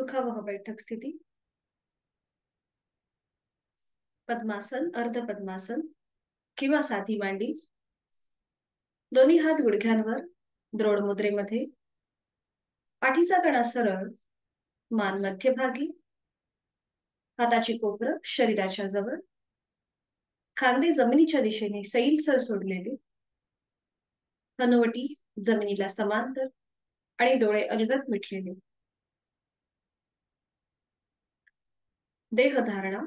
सुखावह बैठक स्थिती. पद्मासन, अर्ध पद्मासन किंवा साधी मांडी. दोन्ही हात गुडघ्यांवर, द्रोण मुद्रेमध्ये. पाठीचा कणा सरळ, मान मध्यभागी. हाताची कोपरं शरीराच्या जवळ. खांदे जमिनीच्या दिशेने सैलसर सोडलेले. हनुवटी जमिनीला समांतर आणि डोळे अलगद मिटलेले. देहधारणा,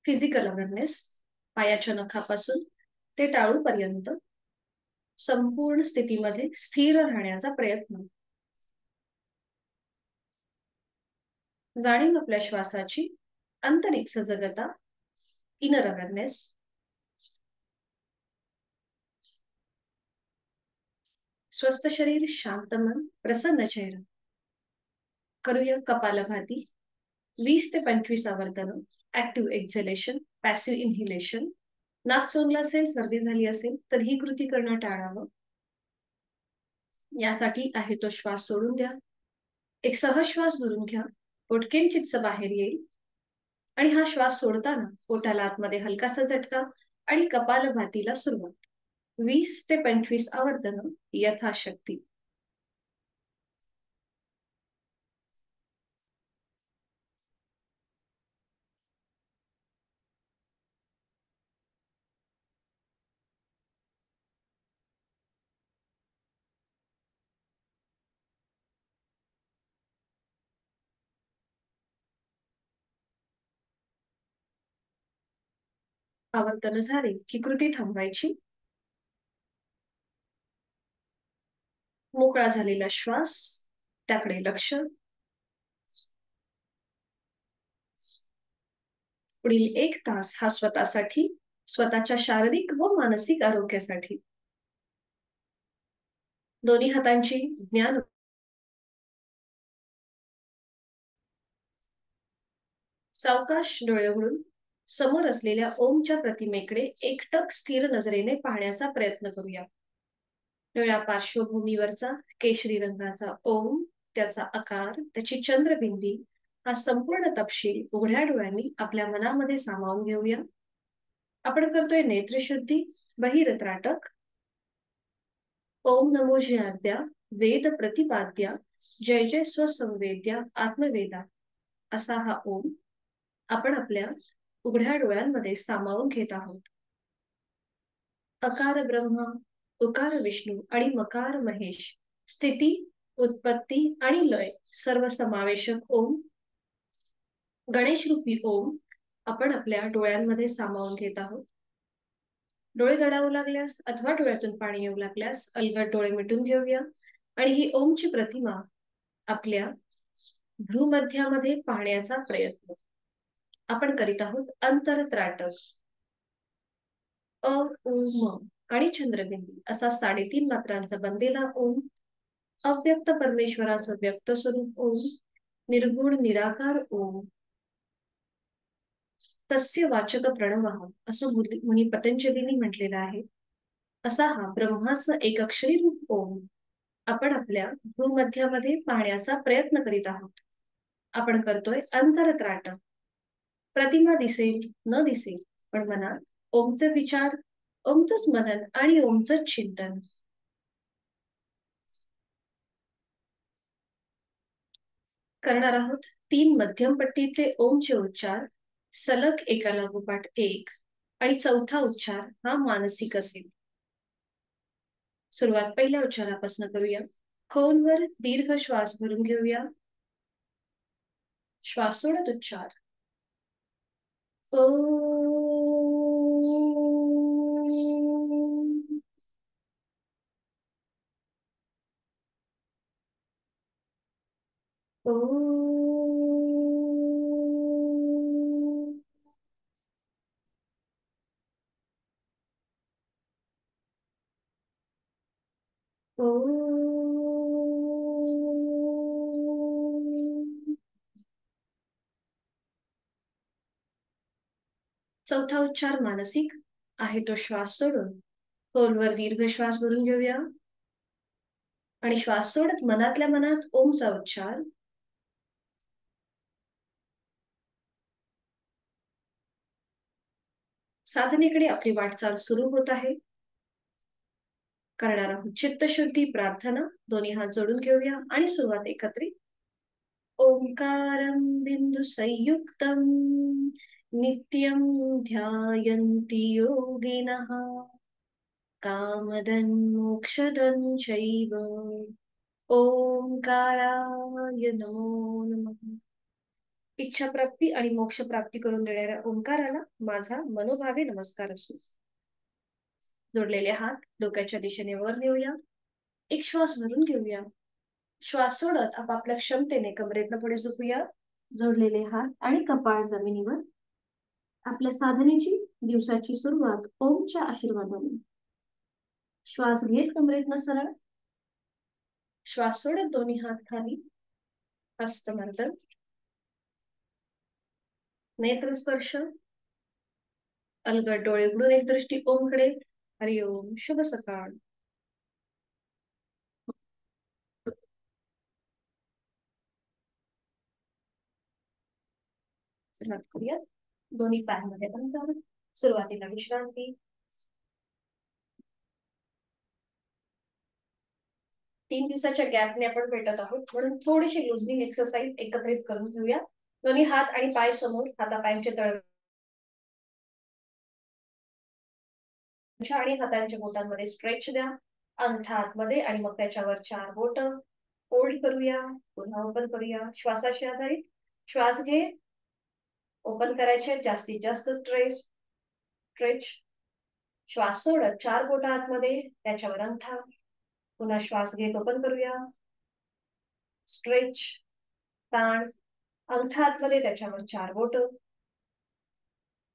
फिजिकल अवेअरनेस, पायाच्या नखापासून ते टाळूपर्यंत संपूर्ण स्थितीमध्ये स्थिर राहण्याचा प्रयत्न. जाणीव आपल्या श्वासाची, आंतरिक सजगता, इनर अवेअरनेस. स्वस्थ शरीर, शांत मन, प्रसन्न चेहरा. करूया कपालभाती. 20 ते 25 आवर्तन. Active exhalation, passive inhalation. नाक चोंदलं असेल, सर्दी झाली असेल तर ही कृती करणं टाळावं. यासाठी आहे तो श्वास सोडून द्या. एक सहज श्वास भरून घ्या. पोट किंचितसं बाहेर येईल आणि हा श्वास सोडताना पोटाला आतमध्ये हलकासा झटका आणि कपालभातीला सुरुवात. 20 ते 25 आवर्तन यथाशक्ती. आवर्तन झाले की कृती थांबवायची. मोकळा झालेला श्वास, त्याकडे लक्ष. पुढील 1 तास हा स्वतःसाठी, स्वतःच्या शारीरिक व मानसिक आरोग्यासाठी. दोन्ही हातांची ज्ञान. सावकाश डोळे उघडून समोर असलेल्या ओमच्या प्रतिमेकडे एकटक स्थिर नजरेने पाहण्याचा प्रयत्न करूया. निळ्या पार्श्वभूमीवरचा केशरी रंगाचा ओम, त्याचा आकार, त्याची चंद्रबिंदी, हा संपूर्ण तपशील उघड्या डोळ्यांनी आपल्या मनामध्ये सामावून घेऊया. आपण करतोय नेत्रशुद्धी, बहिर त्राटक. ओम नमो जयाद्या, वेद प्रतिपाद्या, जय जय स्वसंवेद्या आत्मवेदा, असा हा ओम आपण आपल्या उघड्या डोळ्यांमध्ये सामावून घेत आहोत. अकार ब्रह्म, उकार विष्णू आणि मकार महेश. स्थिती, उत्पत्ती आणि लय सर्व समावेशक ओम, गणेश रूपी ओम आपण आपल्या डोळ्यांमध्ये सामावून घेत आहोत. डोळे जडावू लागल्यास अथवा डोळ्यातून पाणी येऊ लागल्यास अलगद डोळे मिटून घेऊया आणि ही ओमची प्रतिमा आपल्या भ्रूमध्यामध्ये पाहण्याचा प्रयत्न. आपण करीत आहोत अंतरत्राटक. अ, उ, म आणि चंद्रबिंदी असा 3.5 मात्रांचा बनलेला ओम, अव्यक्त परमेश्वराचं व्यक्त स्वरूप ओम, निर्गुण निराकार ओम. तस्य वाचक प्रणवः असं मुनी पतंजलींनी म्हटलेलं आहे. असा हा ब्रह्माचं एक अक्षरी रूप ओम आपण आपल्या भूमध्यामध्ये पाहण्याचा प्रयत्न करीत आहोत. आपण करतोय अंतरत्राटक. प्रतिमा दिसेल न दिसेल पण मनात ओमचे विचार, ओमचंच मनन आणि ओमचंच चिंतन. करणार आहोत 3 मध्यम पट्टीचे ओमचे उच्चार, सलग एका लागोपाठ एक, आणि चौथा उच्चार हा मानसिक असेल. सुरुवात पहिल्या उच्चारापासून करूया. खोलवर दीर्घ श्वास भरून घेऊया. श्वास सोडत उच्चार. ओ, ओ, ओ. चौथा उच्चार मानसिक आहे, तो श्वास सोडून खोलवर दीर्घ श्वास भरून घेऊया आणि श्वास सोडत मनातल्या मनात ओमचा उच्चार. साधनेकडे आपली वाटचाल सुरू होत आहे. करणार आहोत चित्तशुद्धी प्रार्थना. दोन्ही हात जोडून घेऊया आणि सुरुवात एकत्रित. ओंकारं बिंदु संयुक्तं नित्यं ध्यायन्ति योगिनः कामदं मोक्षदं चैव. ओंकाराय नमो नमः. इच्छा प्राप्ती आणि मोक्ष प्राप्ती करून देणाऱ्या ओंकाराला माझा मनोभावे नमस्कार असो. जोडलेले हात डोक्याच्या दिशेने वर नेऊया. एक श्वास भरून घेऊया. श्वास सोडत आपापल्या क्षमतेने कमरेतनं पुढे झोपूया. जोडलेले हात आणि कपाळ जमिनीवर. आपल्या साधनेची दिवसाची सुरुवात ओमच्या आशीर्वादाने. श्वास घेत कमरेतनं सरळ. श्वास सोडत दोन्ही हात खाली. हस्तमर्दन. नेत्र स्पर्श. अलगद डोळे उघडून एक दृष्टी ओमकडे. हरिओम. शुभ सकाळ. सुरुवात करूया. दोन्ही पायांमध्ये अंतर. सुरुवातीला विश्रांती. 3 दिवसाच्या गॅपने आपण भेटत आहोत म्हणून थोडीशी लुझनिंग एक्सरसाइज एकत्रित करून घेऊया. दोन्ही हात आणि पाय समोर. हातापायांचे तळवे आणि हातांच्या बोटांमध्ये स्ट्रेच द्या. अंगठा आतमध्ये आणि मग त्याच्यावर 4 बोट. होल्ड करूया. पुन्हा ओपन करूया. श्वासाशी आधारित. श्वास घे. ओपन करायचे. जास्तीत जास्त स्ट्रेच. श्वास सोडत 4 बोट आतमध्ये. त्याच्यावर अंगठा. पुन्हा श्वास घेत ओपन करूया. स्ट्रेच. ताण. अंगठा आतमध्ये. त्याच्यावर 4 बोट.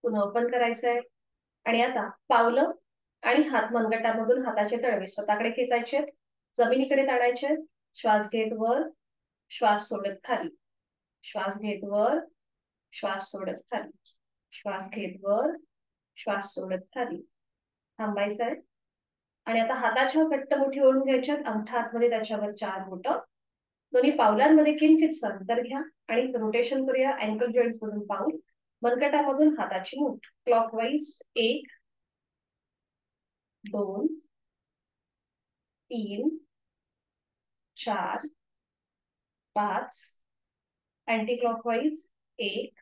पुन्हा ओपन करायचंय. आणि आता पावलं आणि हात मनगटामधून हाताचे तळवे स्वतःकडे खेचायचे. जमिनीकडे ताणायचे. श्वास घेत वर. श्वास सोडत खाली. श्वास घेत वर. श्वास सोडत खाली. श्वास घेत वर. श्वास सोडत खाली. थांबायचं आहे. आणि आता हाताच्या घट्ट मुठी ओढून घ्यायच्या. अंगठा आतमध्ये. त्याच्यावर 4 बोट. दोन्ही पावलांमध्ये किंचित अंतर घ्या आणि रोटेशन करूया. अँकल जॉईंट मधून पाऊल. मनगटामधून हाताची मूठ क्लॉकवाईज. 1 2 3 4 5. Anti clockwise. 1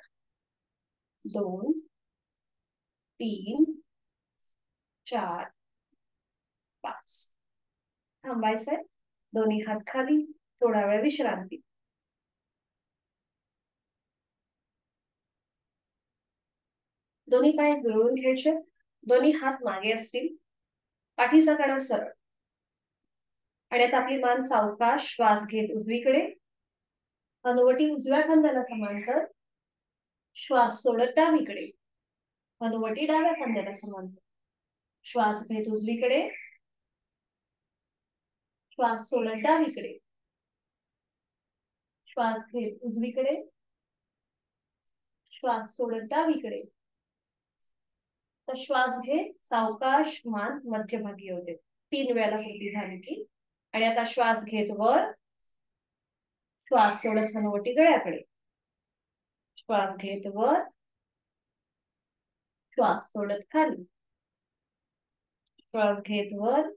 2 3 4 5. थांबायचंय. दोन्ही हात खाली. थोडा वेळ विश्रांती. दोन्ही पाय जुळवून घ्यायचे. दोन्ही हात मागे असतील. पाठीचा कणा सरळ. आणि आता आपली मान सावकाश. श्वास घेत उजवीकडे. हनुवटी उजव्या खांद्याला समांतर. श्वास सोडत डावीकडे. हनुवटी डाव्या खांद्याला समांतर. श्वास घेत उजवीकडे. श्वास सोडत डावीकडे. श्वास घेत उजवीकडे. श्वास सोडत डावीकडे. तर श्वास घेत सावकाश मान मध्यभागी होते. 3 वेळा पूर्ती झाली की. आणि आता श्वास घेत वर. श्वास सोडत हनुवटी गळ्याकडे. श्वास घेत वर. श्वास सोडत खाली. श्वास घेत वर.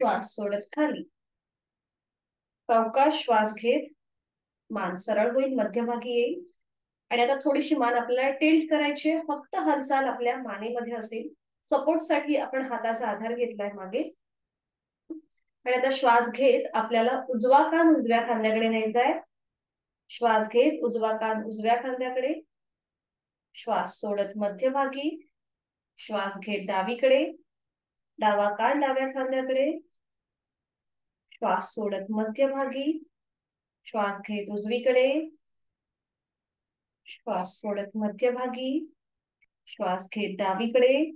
श्वास सोडत खाली. सावकाश श्वास घेत मान सरळ होईल. मध्यभागी येईल. आणि आता थोडीशी मान आपल्याला टिल्ट करायची. फक्त हालचाल आपल्या मानेमध्ये असेल. सपोर्ट साठी आपण हाताचा आधार घेतलाय मागे. आणि आता श्वास घेत आपल्याला उजवा कान उजव्या खांद्याकडे न्यायचा आहे. श्वास घेत उजवा कान उजव्या खांद्याकडे. श्वास सोडत मध्यभागी. श्वास घेत डावीकडे. डावा कान डाव्या खांद्याकडे. श्वास सोडत मध्यभागी. श्वास घेत उजवीकडे. श्वास सोडत मध्यभागी. श्वास घेत डावीकडे.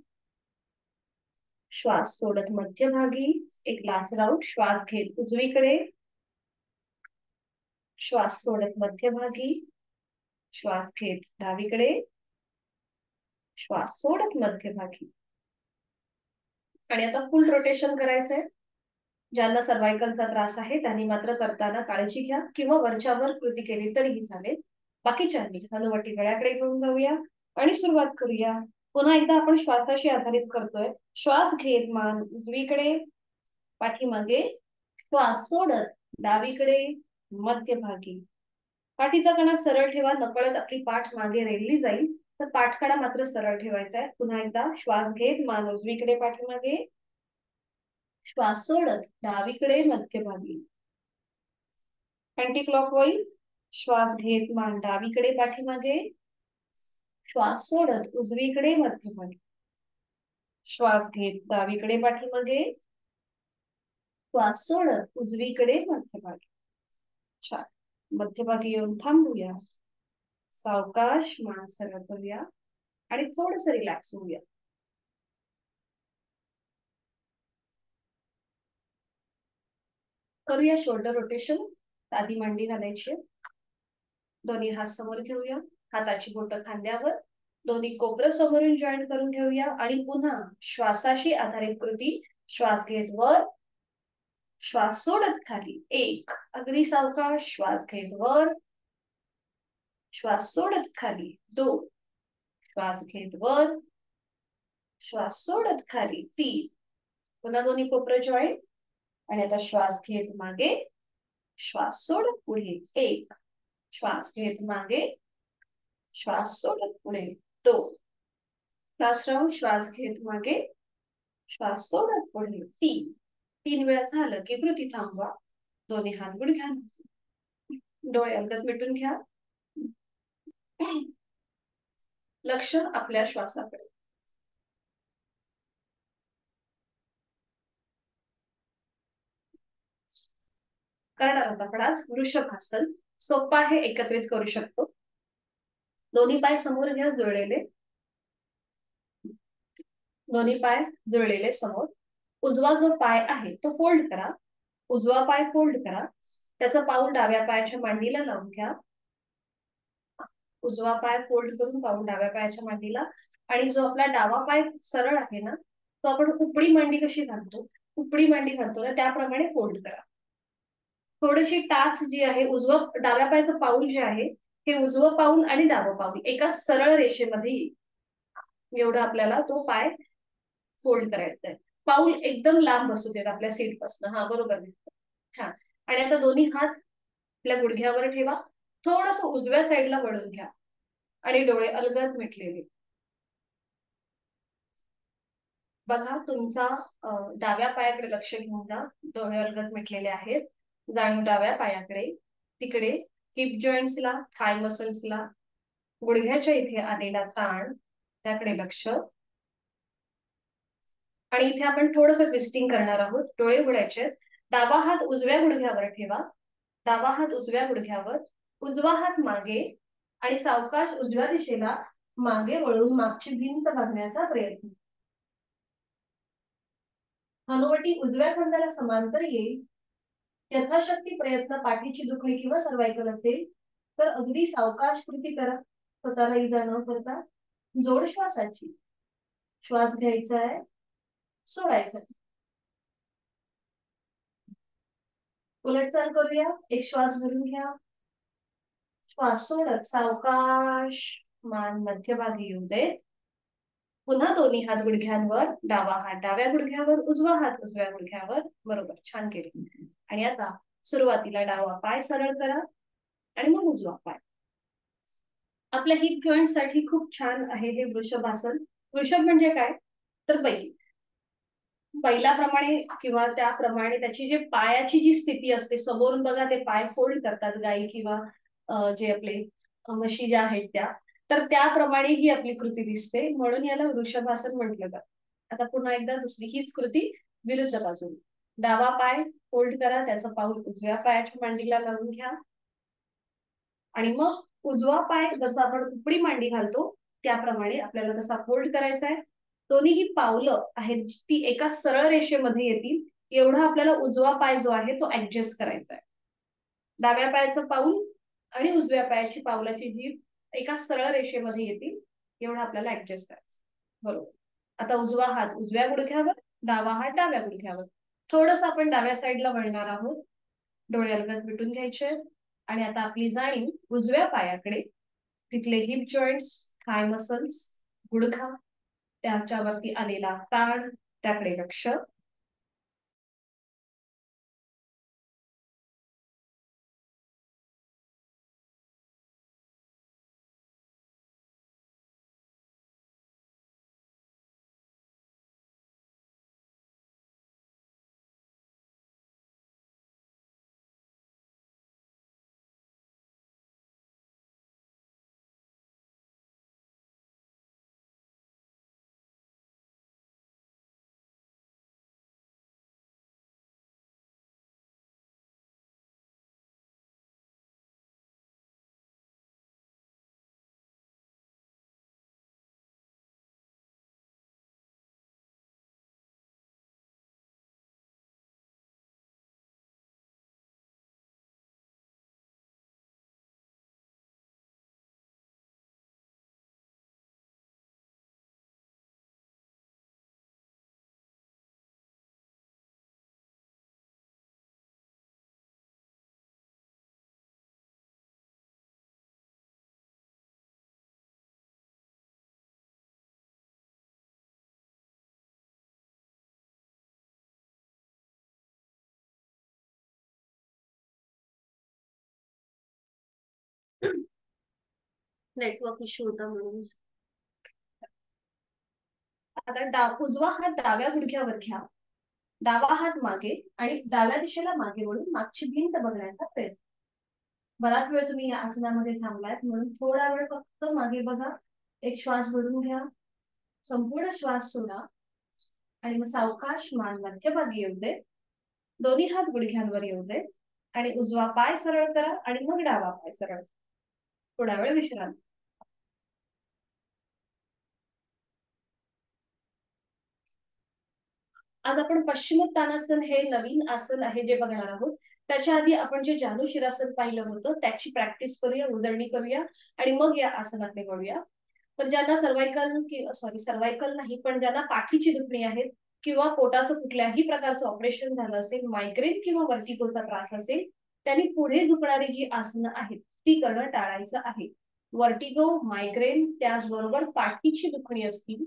श्वास सोडत मध्यभागी. एक लास्ट राऊंड. श्वास घेत उजवीकडे. श्वास सोडत मध्यभागी. श्वास घेत डावीकडे. श्वास सोडत मध्यभागी. आणि आता फुल रोटेशन करायचंय. ज्यांना सर्वायकलचा त्रास आहे त्यांनी मात्र करताना काळजी घ्या किंवा वरच्यावर कृती केली तरीही चालेल. बाकीच्यांनी हनुवटी गळ्याकडे घेऊन जाऊया. आणि सुरुवात करूया. पुन्हा एकदा आपण श्वासाशी आधारित करतोय. श्वास घेत मान उजवीकडे पाठीमागे, श्वास सोडत डावीकडे मध्यभागी. पाठीचा कणा सरळ ठेवा, नकळत आपली पाठ मागे रेलली जाईल, तर पाठकडा मात्र सरळ ठेवायचा आहे. पुन्हा एकदा श्वास घेत मान उजवीकडे पाठीमागे, श्वास सोडत डावीकडे मध्यभागी. Anti clockwise. श्वास घेत मान डावीकडे पाठीमागे, श्वास सोडत उजवीकडे मध्यभागी. श्वास घेत डावीकडे पाठीमागे, श्वास सोडत उजवीकडे मध्यभागी. छान. मध्यभागी येऊन थांबूया. सावकाश मान सरळ करूया आणि थोडस रिलॅक्स होऊया. करूया शोल्डर रोटेशन. साधी मांडी घालायची. दोन्ही हात समोर घेऊया. हाताची बोटं खांद्यावर, दोन्ही कोपरं समोरून जॉईन करून घेऊया आणि पुन्हा श्वासाशी आधारित कृती. श्वास घेत वर, श्वास सोडत खाली. एक, अगदी सावकाश. श्वास घेत वर, श्वास सोडत खाली. दोन, श्वास घेत वर, श्वास सोडत खाली. तीन, पुन्हा दोन्ही कोपरं जॉईन आणि आता श्वास घेत मागे, श्वास सोडत पुढे. एक, श्वास घेत मागे, श्वास सोडत पुढे. दोन, श्वास राहून श्वास घेत मागे, श्वास सोडत पुढे. तीन, तीन वेळा झालं की कृती थांबवा. दोन्ही हात गुडघ्या, डोळे अंगात मिटून घ्या. लक्ष आपल्या श्वासाकडे. करणार आहोत आपण आज वृषभासन. सोपं आहे, एकत्रित करू शकतो. दोन्ही पाय समोर घ्या जुळलेले. दोन्ही पाय जुळलेले समोर. उजवा जो पाय आहे तो फोल्ड करा. उजवा पाय फोल्ड करा. त्याचा पाऊल डाव्या पायाच्या मांडीला लावून घ्या. उजवा पाय फोल्ड करून पाऊल डाव्या पायाच्या मांडीला. आणि जो आपला डावा पाय सरळ आहे ना, तो आपण उपडी मांडी कशी घालतो, उपडी मांडी घालतो ना, त्याप्रमाणे फोल्ड करा. थोडीशी टाच जी आहे, उजवं डाव्या पायाचं पाऊल जे आहे, हे उजवं पाऊल आणि डावं पाऊल एका सरळ रेषेमध्ये येईल. एवढं आपल्याला तो पाय फोल्ड करायचा आहे. पाऊल एकदम लांब बसू देत आपल्या सीट पासून. हा, बरोबर. छान. आणि आता दोन्ही हात आपल्या गुडघ्यावर ठेवा. थोडस उजव्या साईडला वळून घ्या आणि डोळे अलगद मिटलेले. बघा, तुमचा डाव्या पायाकडे लक्ष घेऊन जा. डोळे अलगद मिटलेले आहेत. जाणून डाव्या पायाकडे, तिकडे हिप जॉईंट्सला, थाय मसल्सला, गुडघ्याच्या इथे आलेला ताण, त्याकडे लक्ष. आणि इथे आपण थोडस ट्विस्टिंग करणार आहोत. डोळे उघडायचे. डावा हात उजव्या गुडघ्यावर ठेवा. डावा हात उजव्या गुडघ्यावर, उजवा हात मागे आणि सावकाश उजव्या दिशेला मागे वळून मागची भिंत बघण्याचा प्रयत्न. हनुवटी उजव्या खांद्याला समांतर येईल. यथाशक्ती प्रयत्न पाठीची दुखणी किंवा सर्वायकल असेल तर अगदी सावकाश कृती करा, स्वतःला इजा न करता. जोड श्वासाची. श्वास घ्यायचा आहे, सोडायचा. उलटचाल करूया. एक श्वास भरून घ्या, श्वास सोडत सावकाश मान मध्यभागी येऊ दे. पुन्हा दोन्ही हात गुडघ्यांवर, डावा हात डाव्या गुडघ्यावर, उजवा हात उजव्या गुडघ्यावर. बरोबर, छान केले. आणि आता सुरुवातीला डावा पाय सरळ करा आणि मग उजवा पाय. आपल्या हिप जॉईंट साठी खूप छान आहे हे वृषभासन. वृषभ म्हणजे काय तर बैल. बैलाप्रमाणे किंवा त्याप्रमाणे त्याची जी पायाची जी स्थिती असते, समोरून बघा ते पाय फोल्ड करतात गाई किंवा जे आपले म्हशी ज्या आहेत त्या, तर त्याप्रमाणे ही आपली कृती दिसते, म्हणून याला वृषभासन म्हटलं जातं. आता पुन्हा एकदा दुसरी हीच कृती विरुद्ध बाजूने. डावा पाय फोल्ड करा, त्याचा पाऊल उजव्या पायाच्या मांडीला लावून घ्या आणि मग उजवा पाय जसं आपण उपडी मांडी घालतो त्याप्रमाणे आपल्याला तसा फोल्ड करायचा आहे. दोन्ही पावलं आहेत ती एका सरळ रेषेमध्ये येतील एवढा आपल्याला उजवा पाय जो आहे तो ऍडजस्ट करायचा आहे. डाव्या पायाचं पाऊल आणि उजव्या पायाची पावलाची जीभ एका सरळ रेषेमध्ये येतील एवढं आपल्याला ऍडजस्ट करायचं. बरोबर. आता उजवा हात उजव्या गुडघ्यावर, डावा हात डाव्या गुडघ्यावर. थोडस आपण डाव्या साईडला वळणार आहोत. डोळे अलगद मिटून घ्यायचे आणि आता आपली जाणीव उजव्या पायाकडे, तिथले हिप जॉईंट्स, थाय मसल्स, गुडघा, त्याच्यावरती आलेला ताण, त्याकडे लक्ष. नेटवर्क इश्यू होता म्हणून. आता उजवा हात डाव्या गुडघ्यावर घ्या, डावा हात मागे आणि डाव्या दिशेला मागे वळून मागची भिंत बघण्याचा प्रयत्न. बराच वेळ तुम्ही या आसनामध्ये थांबलायत म्हणून थोडा वेळ फक्त मागे बघा. एक श्वास भरून घ्या, संपूर्ण श्वास सोडा आणि मग सावकाश मान मध्यभागी येऊ दे. दोन्ही हात गुडघ्यांवर येऊ दे आणि उजवा पाय सरळ करा आणि मग डावा पाय सरळ. थोडा वेळ विश्रांती. आज आपण पश्चिमोत्तानासन हे नवीन आसन आहे जे बघणार आहोत. त्याच्या आधी आपण जे जानु शिरासन पाहिलं होतं त्याची प्रॅक्टिस करूया, उजळणी करूया आणि मग या आसनाकडे वळूया. तर ज्यांना सर्वायकल नाही पण ज्यांना पाठीची दुखणी आहे किंवा पोटाचं कुठल्याही प्रकारचं ऑपरेशन झालं असेल, मायग्रेन किंवा वर्टिगोचा त्रास असेल, त्यांनी पुढे झुकणारी जी आसनं आहेत ती करणं टाळायचं आहे. वर्टिगो, मायग्रेन त्याचबरोबर पाठीची दुखणी असतील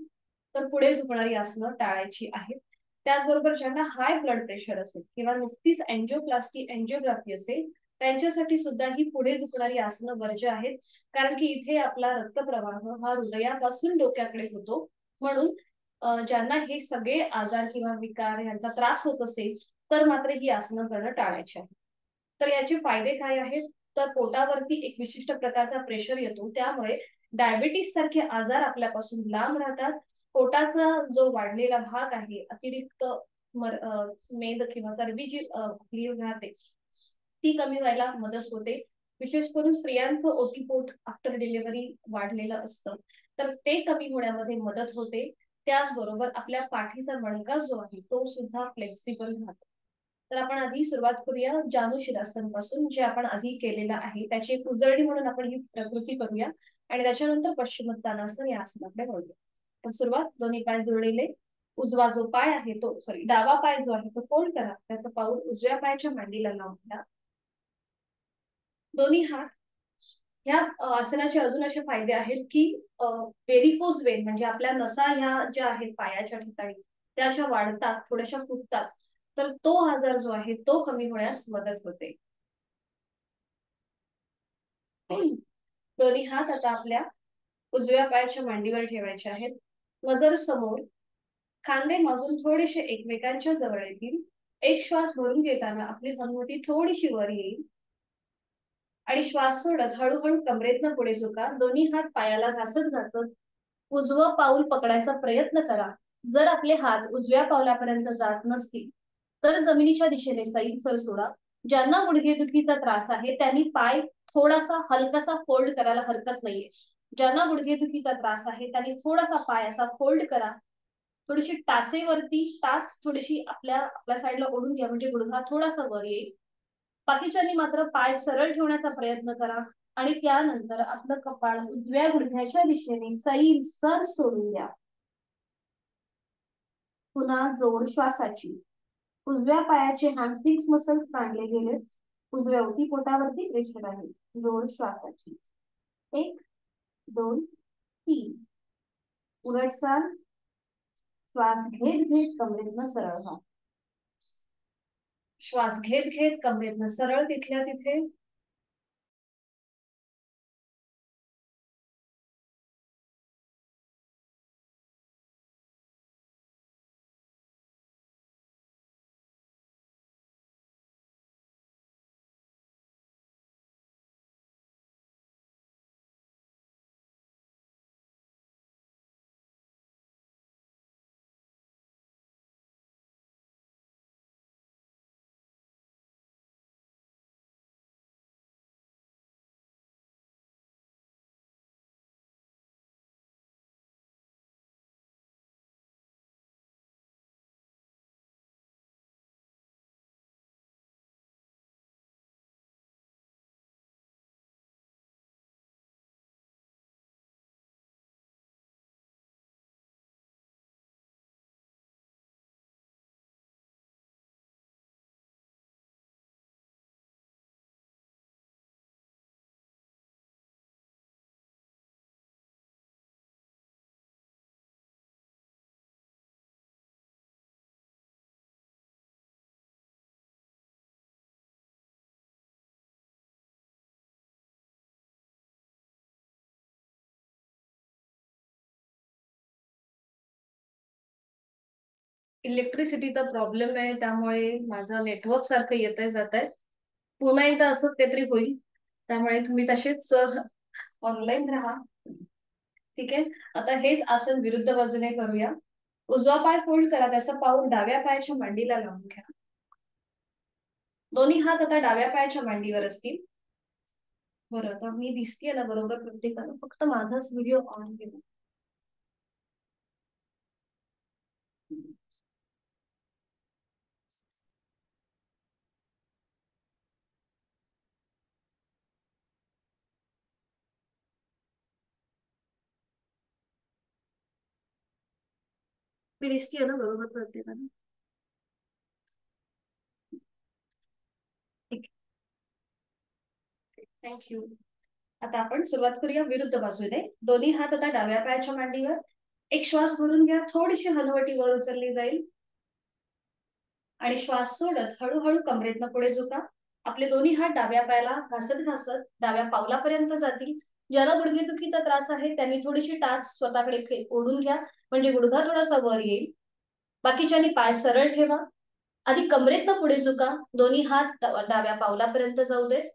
तर पुढे झुकणारी आसनं टाळायची आहेत. त्याचबरोबर ज्यांना हाय ब्लड प्रेशर असेल किंवा नुकतीच अँजिओप्लास्टी अँजिओग्राफी असेल त्यांच्यासाठी सुद्धा ही पुढे झुकणारी आसनं वर्ज्य आहेत. कारण की इथे आपला रक्तप्रवाह हा हृदयापासून डोक्याकडे होतो. म्हणून ज्यांना हे सगळे आजार किंवा विकार यांचा त्रास होत असेल तर मात्र ही आसनं करणं टाळायची आहे. तर याचे फायदे काय आहेत? तर पोटावरती एक विशिष्ट प्रकारचा प्रेशर येतो, त्यामुळे डायबिटीस सारखे आजार आपल्यापासून लांब राहतात. पोटाचा जो वाढलेला भाग आहे, अतिरिक्त मेद किंवा चरबी जी राहते ती कमी व्हायला मदत होते. विशेष करून स्त्रियांचं ओटीपोट आफ्टर डिलिव्हरी वाढलेलं असतं तर ते कमी होण्यामध्ये मदत होते. त्याचबरोबर आपल्या पाठीचा मणका जो आहे तो सुद्धा फ्लेक्सिबल राहतो. तर आपण आधी सुरुवात करूया जानु शिरासन पासून, जे आपण आधी केलेलं आहे त्याची एक उजळणी म्हणून आपण ही प्रकृती करूया आणि त्याच्यानंतर पश्चिमोत्तानासन या आसनाकडे वळूया. तर सुरुवात, दोन्ही पाय जुळलेले, उजवा जो पाय आहे तो डावा पाय जो आहे तो फोल्ड करा, त्याचं पाऊल उजव्या पायाच्या मांडीला लावून द्या. दोन्ही हात. ह्या आसनाचे अजून असे फायदे आहेत की व्हेरिकोज वेन म्हणजे आपल्या नसा ह्या ज्या आहेत पायाच्या ठिकाणी त्या अशा वाढतात, थोड्याशा फुगतात, तर तो आजार जो आहे तो कमी होण्यास मदत होते. दोन्ही हात आता आपल्या उजव्या पायाच्या मांडीवर ठेवायचे आहेत. नजर समोर, खांदे मागून थोडेसे एकमेकांच्या जवळ येतील. एक श्वास भरून घेताना आपली हनुवटी थोडीशी वर येईल आणि श्वास सोडत हळूहळू कमरेतनं पुढे झुका. दोन्ही हात पायाला घासत घासत उजवं पाऊल पकडायचा प्रयत्न करा. जर आपले हात उजव्या पावलापर्यंत जात नसतील तर जमिनीच्या दिशेने सैल सोडा. ज्यांना गुडघेदुखीचा त्रास आहे त्यांनी पाय थोडासा हलकासा फोल्ड करायला हरकत नाहीये. ज्यांना गुडघेदुखीचा त्रास आहे त्यांनी थोडासा पाय असा फोल्ड करा. थोडीशी टाचेवरती टाच थोडीशी आपल्या साईडला ओढून घ्या म्हणजे गुडघा थोडासा वर येईल. बाकीच्यांनी मात्र पाय सरळ ठेवण्याचा प्रयत्न करा आणि त्यानंतर आपलं कपाळ उजव्या गुडघ्याच्या दिशेने सैल सर सोडून द्या. पुन्हा जोड श्वासाची. उजव्या पायाचे हॅमस्ट्रिंग्स मसल्स ताणले गेले. उजव्या ओटीपोटावरती प्रेशर आहे. जोड श्वासाची. 1 2 तीन. उलटसाल. श्वास घेत घेत कमरेतनं सरळ व्हा. श्वास घेत घेत कमरेतनं सरळ तिथल्या तिथे. इलेक्ट्रिसिटीचा प्रॉब्लेम आहे, त्यामुळे माझं नेटवर्क सारखं येत आहे जात आहे. पुन्हा एकदा असंच काहीतरी होईल, त्यामुळे तुम्ही तसेच ऑनलाईन राहा. ठीक आहे. आता हेच आसन विरुद्ध बाजूने करूया. उजवा पाय फोल्ड करा, त्याचा पाऊल डाव्या पायाच्या मांडीला लावून घ्या. दोन्ही हात आता डाव्या पायाच्या मांडीवर असतील. बरं, आता मी दिसतीये ना बरोबर प्रत्येकाला? फक्त माझाच व्हिडिओ ऑन केला. मी दिसतीये ना बरोबर प्रत्येकाला? ठीक. थँक्यू. आता आपण सुरुवात करूया विरुद्ध बाजूने. दोन्ही हात आता डाव्या पायाच्या मांडीवर. एक श्वास भरून घ्या, थोडीशी हनुवटी वर उचलली जाईल आणि श्वास सोडत हळूहळू कमरेतनं पुढे झुका. आपले दोन्ही हात डाव्या पायाला घासत घासत डाव्या पावलापर्यंत जातील. ज्याला गुडघेदुखीचा त्रास आहे त्यांनी थोडीशी टाच स्वतःकडे ओढून घ्या, म्हणजे गुडघा थोडासा वर येईल. बाकीच्यांनी पाय सरळ ठेवा. आधी कमरेतनं पुढे झुका. दोन्ही हात डाव्या पावलापर्यंत जाऊ देत.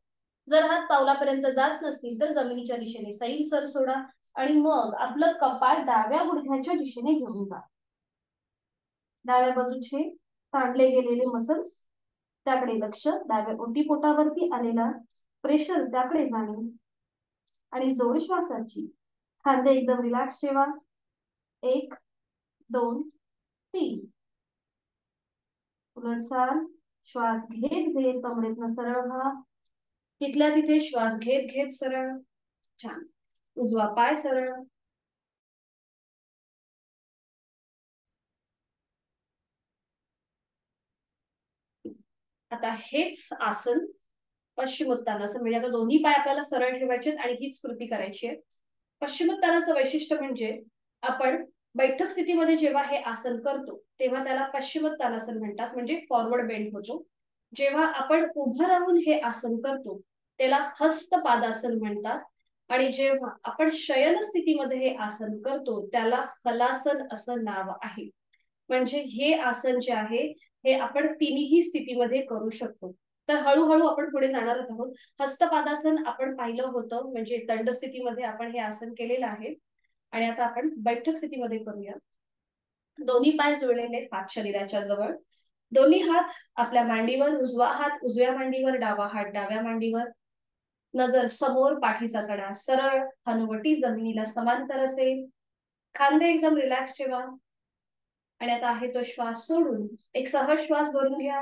जर हात पावलापर्यंत जात नसतील तर जमिनीच्या दिशेने सैल सर सोडा आणि मग आपलं कपाळ डाव्या गुडघ्याच्या दिशेने घेऊन जा. डाव्या बाजूचे ताणले गेलेले मसल्स त्याकडे लक्ष. डाव्या ओटीपोटावरती आलेला प्रेशर त्याकडे जाणे आणि जोड श्वासाची. खांदे एकदम रिलॅक्स ठेवा. 1 2 3. उलटचाल. श्वास घेत घेत कमरेतनं सरळ व्हा. तिथल्या तिथे श्वास घेत घेत सरळ. छान. उजवा पाय सरळ. आता हेच आसन पश्चिमोत्तानासन, म्हणजे आता दोन्ही पाय आपल्याला सरळ ठेवायचे आणि हीच कृती करायची आहे. पश्चिमोत्तानाचं वैशिष्ट्य म्हणजे आपण बैठक स्थितीमध्ये जेव्हा हे आसन करतो तेव्हा त्याला पश्चिमोत्तानासन म्हणतात, म्हणजे फॉरवर्ड बेंड होतो. जेव्हा आपण उभं राहून हे आसन करतो त्याला हस्तपादासन म्हणतात आणि जेव्हा आपण शयन स्थितीमध्ये हे आसन करतो त्याला हलासन असं नाव आहे. म्हणजे हे आसन जे आहे हे आपण तिन्ही स्थितीमध्ये करू शकतो. तर हळूहळू आपण पुढे जाणार आहोत. हस्तपादासन आपण पाहिलं होतं, म्हणजे दंड स्थितीमध्ये आपण हे आसन केलेलं आहे. आणि आता आपण बैठक स्थितीमध्ये करूया. दोन्ही पाय जुळलेले पाठ शरीराच्या जवळ. दोन्ही हात आपल्या मांडीवर. उजवा हात उजव्या मांडीवर, डावा हात डाव्या मांडीवर. नजर समोर, पाठीचा कडा सरळ, हनुवटी जमिनीला समांतर असेल. खांदे एकदम रिलॅक्स ठेवा आणि आता आहे तो श्वास सोडून एक सहज श्वास भरून घ्या.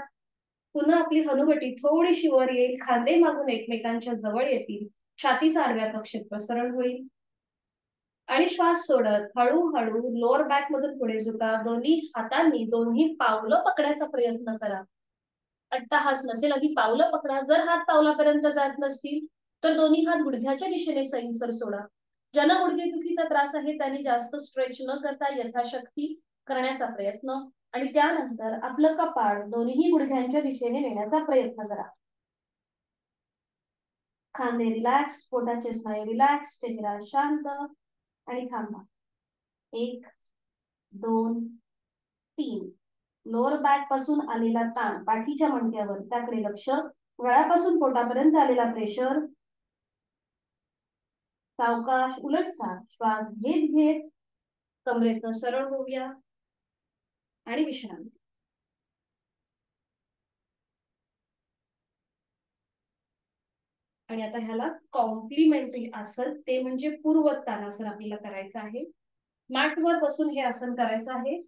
पुन्हा आपली हनुवटी थोडीशी वर येईल. खांदे मागून एकमेकांच्या जवळ येतील. छातीचा आडव्या कक्षेत प्रसरण होईल आणि श्वास सोडत हळूहळू लोअर बॅक मधून पुढे झुका. दोन्ही हातांनी दोन्ही पावलं पकडायचा प्रयत्न करा. अट्टहास नसेल आधी पावलं पकडा. जर हात पावलापर्यंत जात नसतील तर दोन्ही हात गुडघ्याच्या दिशेने सैलसर सोडा. ज्यांना गुडघेदुखीचा त्रास आहे त्यांनी जास्त स्ट्रेच न करता यथाशक्ती करण्याचा प्रयत्न, आणि त्यानंतर आपलं कपाळ दोन्ही गुडघ्यांच्या दिशेने नेण्याचा प्रयत्न करा. खांदे रिलॅक्स, पोटाचे स्नायू रिलॅक्स, चेहरा शांत आणि थांबा. 1 2 3. लोअर बॅक पासून आलेला ताण पाठीच्या मणक्यावर, त्याकडे लक्ष. गळ्यापासून पोटापर्यंत आलेला प्रेशर. सावकाश उलटसा श्वास घेत घेत कमरेतनं सरळ होऊया आणि विश्रांती. आणि आता ह्याला कॉम्प्लिमेंटरी आसन, ते म्हणजे पूर्वोत्तानासन आपल्याला करायचं आहे. मॅटवर बसून हे आसन करायचं आहे.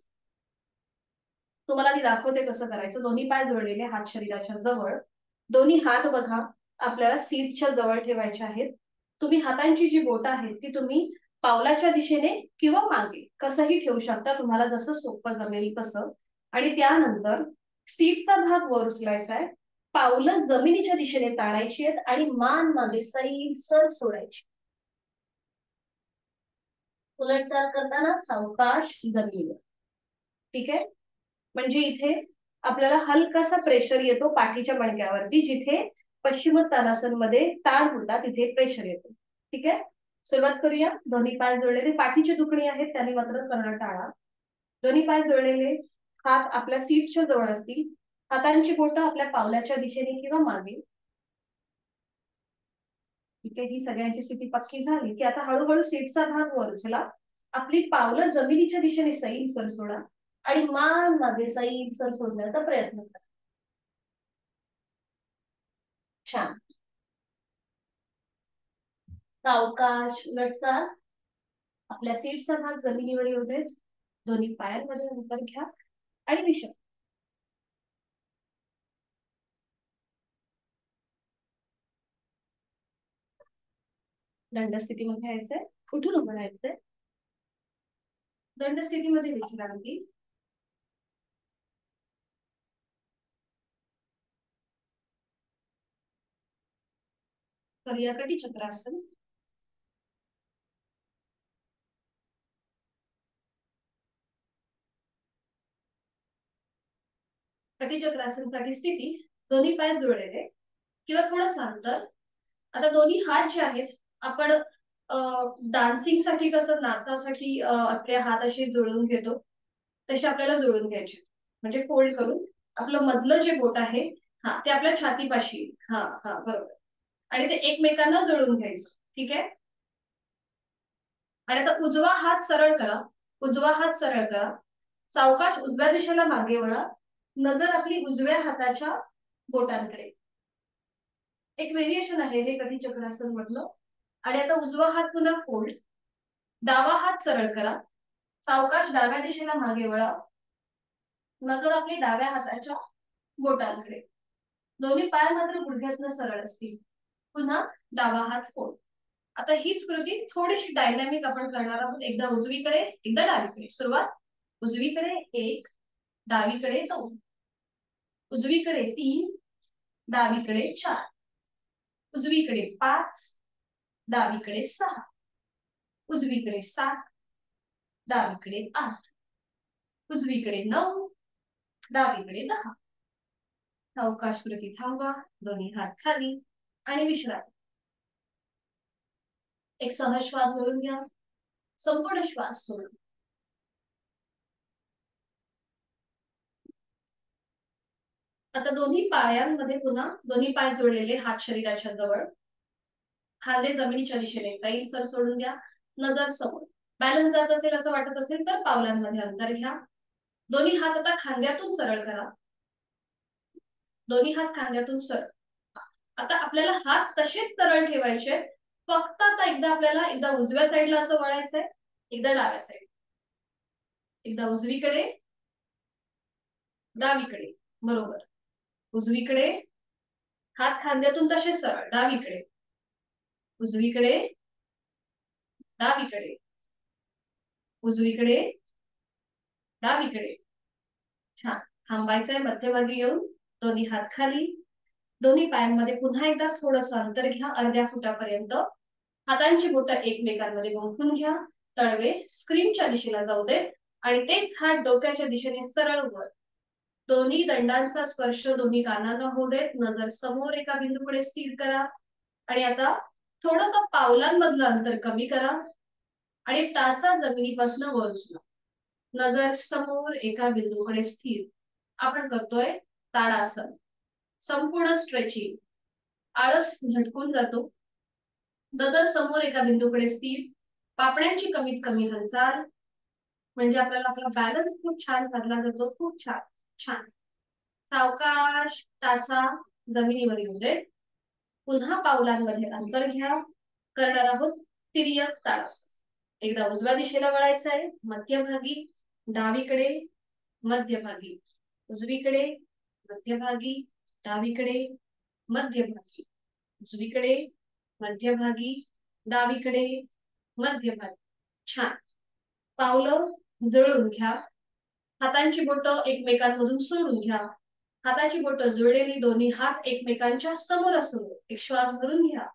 तुम्हाला मी दाखवते कसं करायचं. दोन्ही पाय जोडलेले, हात शरीराच्या जवळ. दोन्ही हात बघा आपल्याला सीटच्या जवळ ठेवायचे आहेत. तुम्ही हातांची जी बोटं आहेत ती तुम्ही पावलाच्या दिशेने किंवा मागे कसंही ठेवू शकता, तुम्हाला जसं सोपं जमेल तसं. आणि त्यानंतर सीटचा भाग वर उचलायचा आहे, पावलं जमिनीच्या दिशेने ताणायची आहेत आणि मान मागे सैलसर सोडायची. उलटचाल करताना सावकाश जमिनीवर. ठीक आहे. म्हणजे इथे आपल्याला हलकासा प्रेशर येतो पाठीच्या मणक्यावरती, जिथे पश्चिमोत्तानासन मध्ये ताण होता तिथे प्रेशर येतो. ठीक आहे. सुरुवात करूया. दोन्ही पाय जोडलेले, पाठीची दुखणी आहेत त्यांनी मात्र करणं टाळा. दोन्ही पाय जोडलेले, हात आपल्या सीटच्या जवळ असतील, हातांची बोटं आपल्या पावलाच्या दिशेने किंवा मागे. ठीक आहे. ही सगळ्यांची स्थिती पक्की झाली की आता हळूहळू सीटचा भाग वर उचला. आपली पावलं जमिनीच्या दिशेने सैलसर सोडा आणि मान मागे सैलसर सोडण्याचा प्रयत्न करा. छान. सावकाश उलटचाल. आपल्या सीटचा भाग जमिनीवर येऊ देत. दोन्ही पायांमध्ये अंतर घ्या आणि विश्राम. दंड स्थितीमध्ये यायचंय. कुठून उभं राहायचंय. दंड स्थितीमध्ये विश्रांती. करूया कटी चक्रासन. कटी चक्रासनसाठी स्थिती, दोन्ही पाय जुळलेले किंवा थोडं अंतर. आता दोन्ही हात जे आहेत, आपण डान्सिंग साठी कसं नाचासाठी आपले हात असे जुळवून घेतो, तसे आपल्याला जुळवून घ्यायचे. म्हणजे फोल्ड करून आपलं मधलं जे बोट आहे, हा ते आपल्या छातीपाशी. हा हा बरोबर. आणि ते एकमेकांना जुळवून घ्यायचं. ठीक आहे. आणि आता उजवा हात सरळ करा. उजवा हात सरळ करा. सावकाश उजव्या दिशेला मागे वळा. नजर आपली उजव्या हाताच्या बोटांकडे. एक व्हेरिएशन आहे हे कधी चक्रासन म्हटलं. आणि आता उजवा हात पुन्हा फोल्ड. डावा हात सरळ करा. सावकाश डाव्या दिशेला मागे वळा. नजर आपली डाव्या हाताच्या बोटांकडे. दोन्ही पाय मात्र गुडघ्यातनं सरळ असतील. पुन्हा डावा हात फोल्ड. आता हीच कृती थोडीशी डायनॅमिक आपण करणार आहोत. एकदा उजवीकडे एकदा डावीकडे. सुरुवात. उजवीकडे 1, डावीकडे 2, उजवीकडे 3, डावीकडे 4, उजवीकडे 5, डावीकडे 6, उजवीकडे 7, डावीकडे 8, उजवीकडे 9, डावीकडे 10. सावकाश कृती थांबवा. दोन्ही हात खाली आणि विश्रांती. एक सहज श्वास भरून घ्या. संपूर्ण श्वास सोडून. आता दोन्ही पायांमध्ये पुन्हा दोन्ही पाय जोडलेले, हात शरीराच्या जवळ, खांदे जमिनीच्या दिशेने सैलसर सोडून द्या. नजर समोर. बॅलन्स जात असेल असं वाटत असेल तर पावलांमध्ये अंतर घ्या. दोन्ही हात आता खांद्यातून सरळ करा. दोन्ही हात खांद्यातून सरळ. आता आपल्याला हात तसेच सरळ ठेवायचे. फक्त आता एकदा उजव्या साईडला असं वळायचंय, एकदा डाव्या साईड. एकदा उजवीकडे, डावीकडे. बरोबर. उजवीकडे, हात खांद्यातून तसे सरळ. डावीकडे, उजवीकडे, डावीकडे, उजवीकडे, डावीकडे. छान. थांबायचंय मध्यभागी येऊन. दोन्ही हात खाली. दोन्ही पायांमध्ये पुन्हा एकदा थोडंसं अंतर घ्या, अर्ध्या फुटापर्यंत. हातांची बोटं एकमेकांमध्ये गुंफून घ्या. तळवे स्क्रीनच्या दिशेला जाऊ देत आणि तेच हात डोक्याच्या दिशेने सरळ वर. दोन्ही दंडांचा स्पर्श दोन्ही कानांना होऊ देत. नजर समोर एका बिंदूकडे स्थिर करा आणि आता थोडस पावलांमधलं अंतर कमी करा आणि टाचा जमिनीपासून वर उचला. नजर समोर एका बिंदूकडे स्थिर. आपण करतोय ताडासन. संपूर्ण स्ट्रेचिंग. आळस झटकून जातो. नजर समोर एका बिंदूकडे स्थिर. पापण्यांची कमीत कमी हालचाल म्हणजे आपल्याला आपला बॅलन्स खूप छान साधला जातो. खूप छान छान. सावकाश टाचा जमिनीवर येऊ दे. पुन्हा पावलांमध्ये अंतर घ्या. करणार आहोत तिर्यक ताडासन. एकदा उजव्या दिशेला वळायचं आहे. मध्यभागी, डावीकडे, मध्यभागी, उजवीकडे, मध्यभागी, डावीकडे, मध्यभागी, उजवीकडे, मध्यभागी, डावीकडे, मध्यभागी. छान. पावलं जुळवून घ्या. हातांची बोटं एकमेकांमधून सोडून घ्या. हाताची बोटं जुळलेली दोन्ही हात एकमेकांच्या समोरासमोर. एक श्वास भरून घ्या.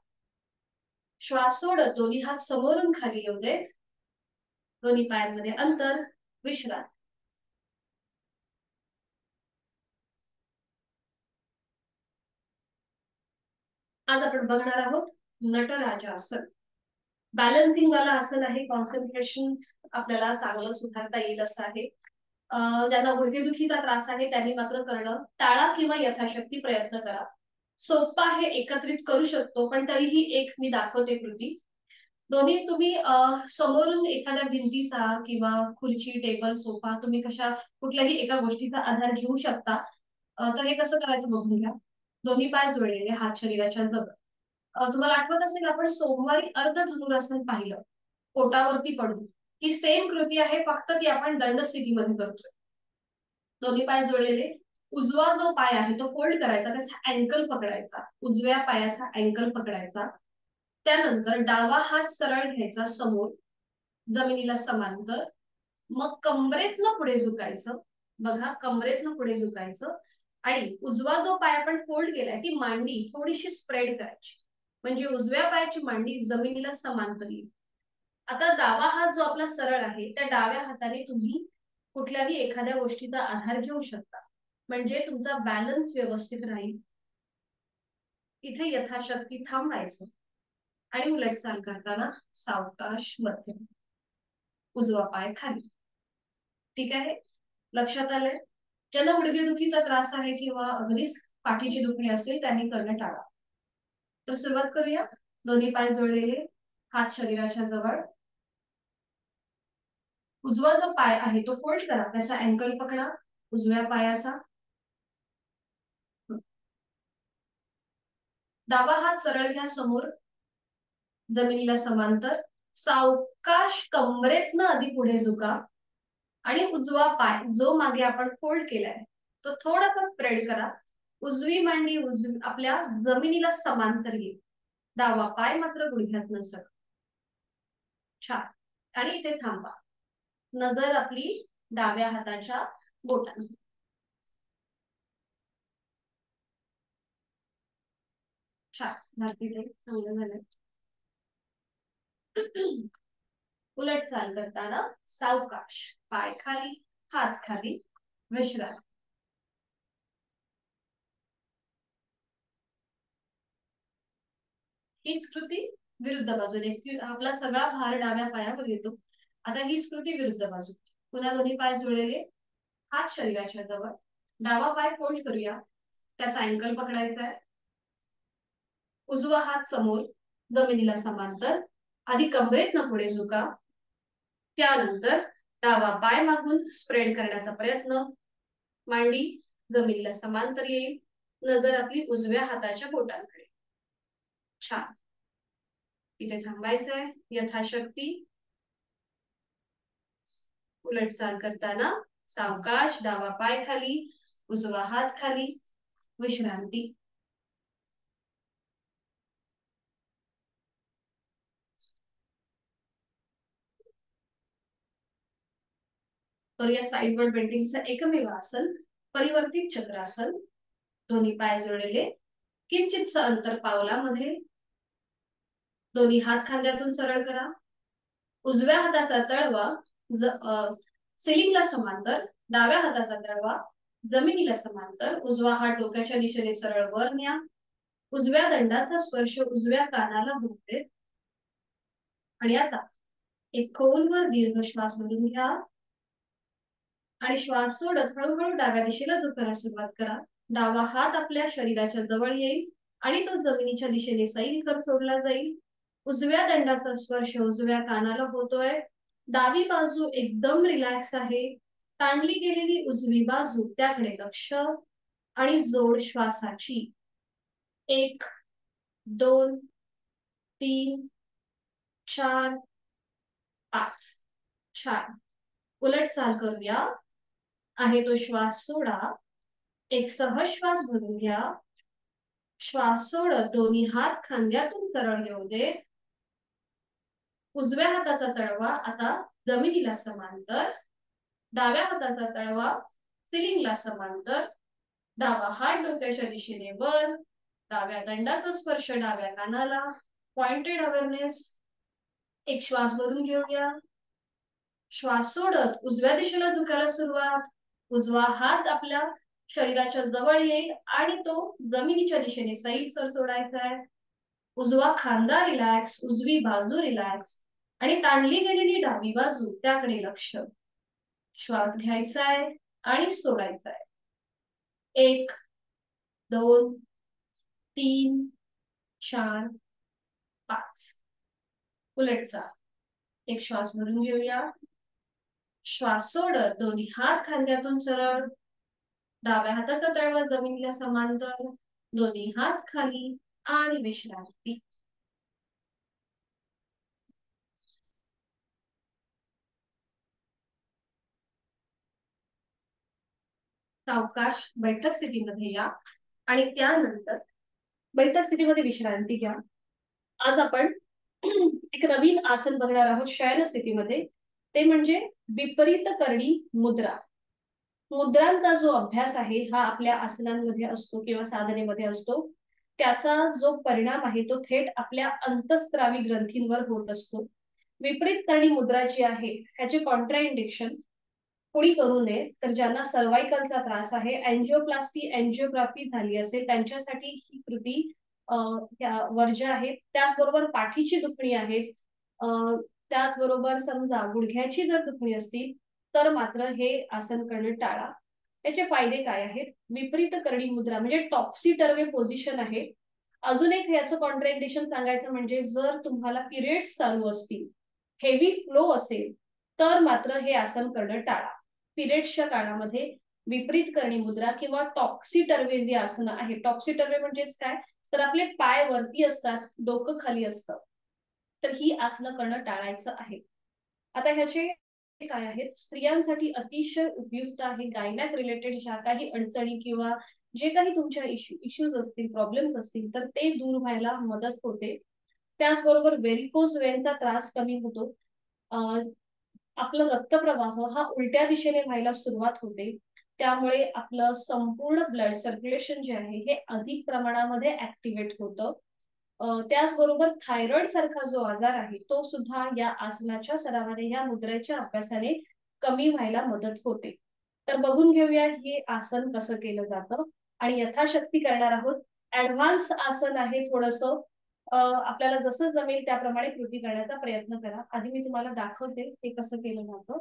श्वास सोडत दोन्ही हात समोरून खाली येऊ देत. दोन्ही पायांमध्ये अंतर. विश्रांती. आज आपण बघणार आहोत नटराजासन. बॅलन्सिंग वाला आसन आहे. कॉन्सन्ट्रेशन आपल्याला चांगलं सुधारता येईल असं आहे. ज्यांना गुडघेदुखीचा त्रास आहे त्यांनी मात्र करणं टाळा किंवा यथाशक्ती प्रयत्न करा. सोपं आहे, एकत्रित करू शकतो, पण तरीही एक मी दाखवते कृती. दोन्ही तुम्ही समोरून एखाद्या भिंतीचा किंवा खुर्ची, टेबल, सोफा तुम्ही कुठल्याही एका गोष्टीचा आधार घेऊ शकता. तर हे कसं करायचं बघून घ्या. दोन्ही पाय जोडलेले, हात शरीराच्या जवळ. तुम्हाला आठवत असेल आपण सोमवारी अर्ध धनुरासन पाहिलं, पोटावरती पडून. ही सेम कृती आहे, फक्त ती आपण दंड स्थितीमध्ये करतोय. दोन्ही पाय जोडलेले. उजवा जो पाय आहे तो फोल्ड करायचा, त्याचा अँकल पकडायचा. उजव्या पायाचा अँकल पकडायचा. त्यानंतर डावा हात सरळ घ्यायचा समोर, जमिनीला समांतर. मग कमरेतनं पुढे झुकायचं. बघा, कमरेतनं पुढे झुकायचं आणि उजवा जो पाय आपण फोल्ड केलाय ती मांडी थोडीशी स्प्रेड करायची, म्हणजे उजव्या पायाची मांडी जमिनीला समांतर येईल. आता डावा हात जो आपला सरळ आहे त्या डाव्या हाताने तुम्ही कुठल्याही एखाद्या गोष्टीचा आधार घेऊ शकता, म्हणजे तुमचा बॅलन्स व्यवस्थित राहील. इथे यथाशक्ती थांबायचं आणि उलट चाल करताना सावकाश मध्यम. उजवा पाय खाली. ठीक आहे, लक्षात आलंय? ज्यांना गुडघेदुखीचा त्रास आहे किंवा अगदीच पाठीची दुखणी असेल त्यांनी करणं टाळा. तर सुरुवात करूया. दोन्ही पाय जोडलेले, हात शरीराच्या जवळ. उजवा जो पाय आहे तो फोल्ड करा, त्याचा अँकल पकडा उजव्या पायाचा. डावा हात सरळ घ्या समोर, जमिनीला समांतर. सावकाश कमरेतनं आधी पुढे झुका आणि उजवा पाय जो मागे आपण फोल्ड केलाय तो थोडासा स्प्रेड करा. उजवी मांडी आपल्या जमिनीला समांतर येईल. डावा पाय मात्र गुडघ्यात नसर. छान. आणि इथे थांबा. नजर आपली डाव्या हाताच्या बोटांवर. छान. चांगलं झालं. उलट चाल करताना सावकाश, पाय खाली, हात खाली, विश्रांती. हीच कृती विरुद्ध बाजूने. आपला सगळा भार डाव्या पायावर येतो. आता हीच कृती विरुद्ध बाजू. पुन्हा दोन्ही पाय जोडलेले, हात शरीराच्या जवळ. डावा पाय फोल्ड करूया, त्याचा अँकल पकडायचा आहे. उजवा हात समोर, जमिनीला समांतर. आधी कमरेतनं पुढे झुका. त्यानंतर डावा पाय मागून स्प्रेड करण्याचा प्रयत्न. मांडी जमिनीला समांतर येईल. नजर आपली उजव्या हाताच्या बोटांकडे. छान. इथे थांबायचंय. यथाशक्ती. उलट चाल करताना सावकाश, डावा पाय खाली, उजवा हात खाली, विश्रांती. तर या साइडवर्ड बेंडिंगचं एकमेव आसन परिवर्तित चक्रासन. दोन्ही पाय जोडलेले, किंचितसं अंतर पावलामध्ये. दोन्ही हात खांद्यातून सरळ करा. उजव्या हाताचा तळवा सिलिंगला समांतर, डाव्या हाताचा तळवा जमिनीला समांतर. उजवा हात डोक्याच्या दिशेने सरळ वर न्या. उजव्या दंडाचा स्पर्श उजव्या कानाला होऊ दे. आणि आता एक खोलवर दीर्घ श्वास मधून घ्या आणि श्वास सोडत हळूहळू डाव्या दिशेला झुकायला सुरुवात करा. डावा हात आपल्या शरीराच्या जवळ येईल आणि तो जमिनीच्या दिशेने सैल सोडला जाईल. उजव्या दंडाचा स्पर्श उजव्या कानाला होतोय. डावी बाजू एकदम रिलॅक्स आहे. ताणली गेलेली उजवी बाजू त्याकडे लक्ष आणि जोड श्वासाची. 1 2 3 4 5. छान. उलट चाल करूया. आहे तो श्वास सोडा. एक सहज श्वास भरून घ्या. श्वास सोडत दोन्ही हात खांद्यातून सरळ येऊ दे. उजव्या हाताचा तळवा आता जमिनीला समांतर, डाव्या हाताचा तळवा सिलिंगला समांतर. डावा हात डोक्याच्या दिशेने वर. डाव्या दंडाचा स्पर्श डाव्या कानाला. Pointed awareness. एक श्वास भरून घेऊया. श्वास सोडत उजव्या दिशेला झुकायला सुरुवात. उजवा हात आपल्या शरीराच्या जवळ येईल आणि तो जमिनीच्या दिशेने सैल सोडायचा आहे. उजवा खांदा रिलॅक्स, उजवी बाजू रिलॅक्स आणि ताणली गेलेली डावी बाजू त्याकडे लक्ष. श्वास घ्यायचा आहे आणि सोडायचा आहे. 1 2 3 4 5. उलटचा. एक श्वास भरून घेऊया. श्वास सोडत दोन्ही हात खांद्यातून सरळ. डाव्या हाताचा तळवा जमिनीला समांतर. दोन्ही हात खाली आणि विश्रांती. सावकाश बैठक स्थितीमध्ये या आणि त्यानंतर बैठक स्थितीमध्ये विश्रांती घ्या. आज आपण एक नवीन आसन बघणार आहोत शयन स्थितीमध्ये. ते म्हणजे विपरीत करणी मुद्रा. मुद्रांचा जो अभ्यास आहे हा आपल्या आसनांमध्ये असतो किंवा साधनेमध्ये असतो. त्याचा जो परिणाम आहे तो थेट आपल्या अंतःस्रावी ग्रंथींवर होत असतो. विपरीत करणी मुद्रा जी आहे ह्याचे कॉन्ट्राइंडिकेशन कोणी करू नये. तर ज्यांना सर्वायकलचा त्रास आहे, अँजिओप्लास्टी अँजिओग्राफी झाली असेल त्यांच्यासाठी ही कृती वर्ज्य आहे. त्याचबरोबर पाठीची दुखणी आहे, त्याचबरोबर समजा गुडघ्याची जर दुखणी असतील तर मात्र हे आसन करणं टाळा. त्याचे फायदे काय आहेत? विपरीत करणी मुद्रा म्हणजे टॉप्सी टर्वे पोझिशन आहे. अजून एक याचं कॉन्ट्राइंडिकेशन सांगायचं म्हणजे जर तुम्हाला पिरियड्स चालू असतील, हेवी फ्लो असेल तर मात्र हे आसन करणं टाळा. पिरियड्सच्या काळामध्ये विपरीत करणी मुद्रा किंवा टॉप्सी टर्वे जे आसन आहे, टॉप्सी टर्वे म्हणजेच काय तर आपले पाय वरती असतात, डोकं खाली असतं, तर ही आसनं करणं टाळायचं आहे. आता ह्याचे काय आहेत? स्त्रियांसाठी अतिशय उपयुक्त आहे. गायनॅक रिलेटेड ज्या काही अडचणी किंवा जे काही तुमच्या इश्यूज असतील, प्रॉब्लेम्स असतील तर ते दूर व्हायला मदत होते. त्याचबरोबर व्हेरिकोज वेनचा त्रास कमी होतो. आपलं रक्तप्रवाह हा उलट्या दिशेने व्हायला सुरुवात होते. त्यामुळे आपलं संपूर्ण ब्लड सर्क्युलेशन जे आहे हे अधिक प्रमाणामध्ये ऍक्टिव्हेट होतं. त्याचबरोबर थायरॉइड सारखा जो आजार आहे तो सुद्धा या आसनाच्या सरावाने, या मुद्रेच्या अभ्यासाने कमी व्हायला मदत होते. तर बघून घेऊया हे आसन कसं केलं जातं आणि यथाशक्ती करणार आहोत. ऍडव्हान्स आसन आहे थोडंसं. आपल्याला जसं जमेल त्याप्रमाणे कृती करण्याचा प्रयत्न करा. आधी मी तुम्हाला दाखवते ते कसं केलं जातं.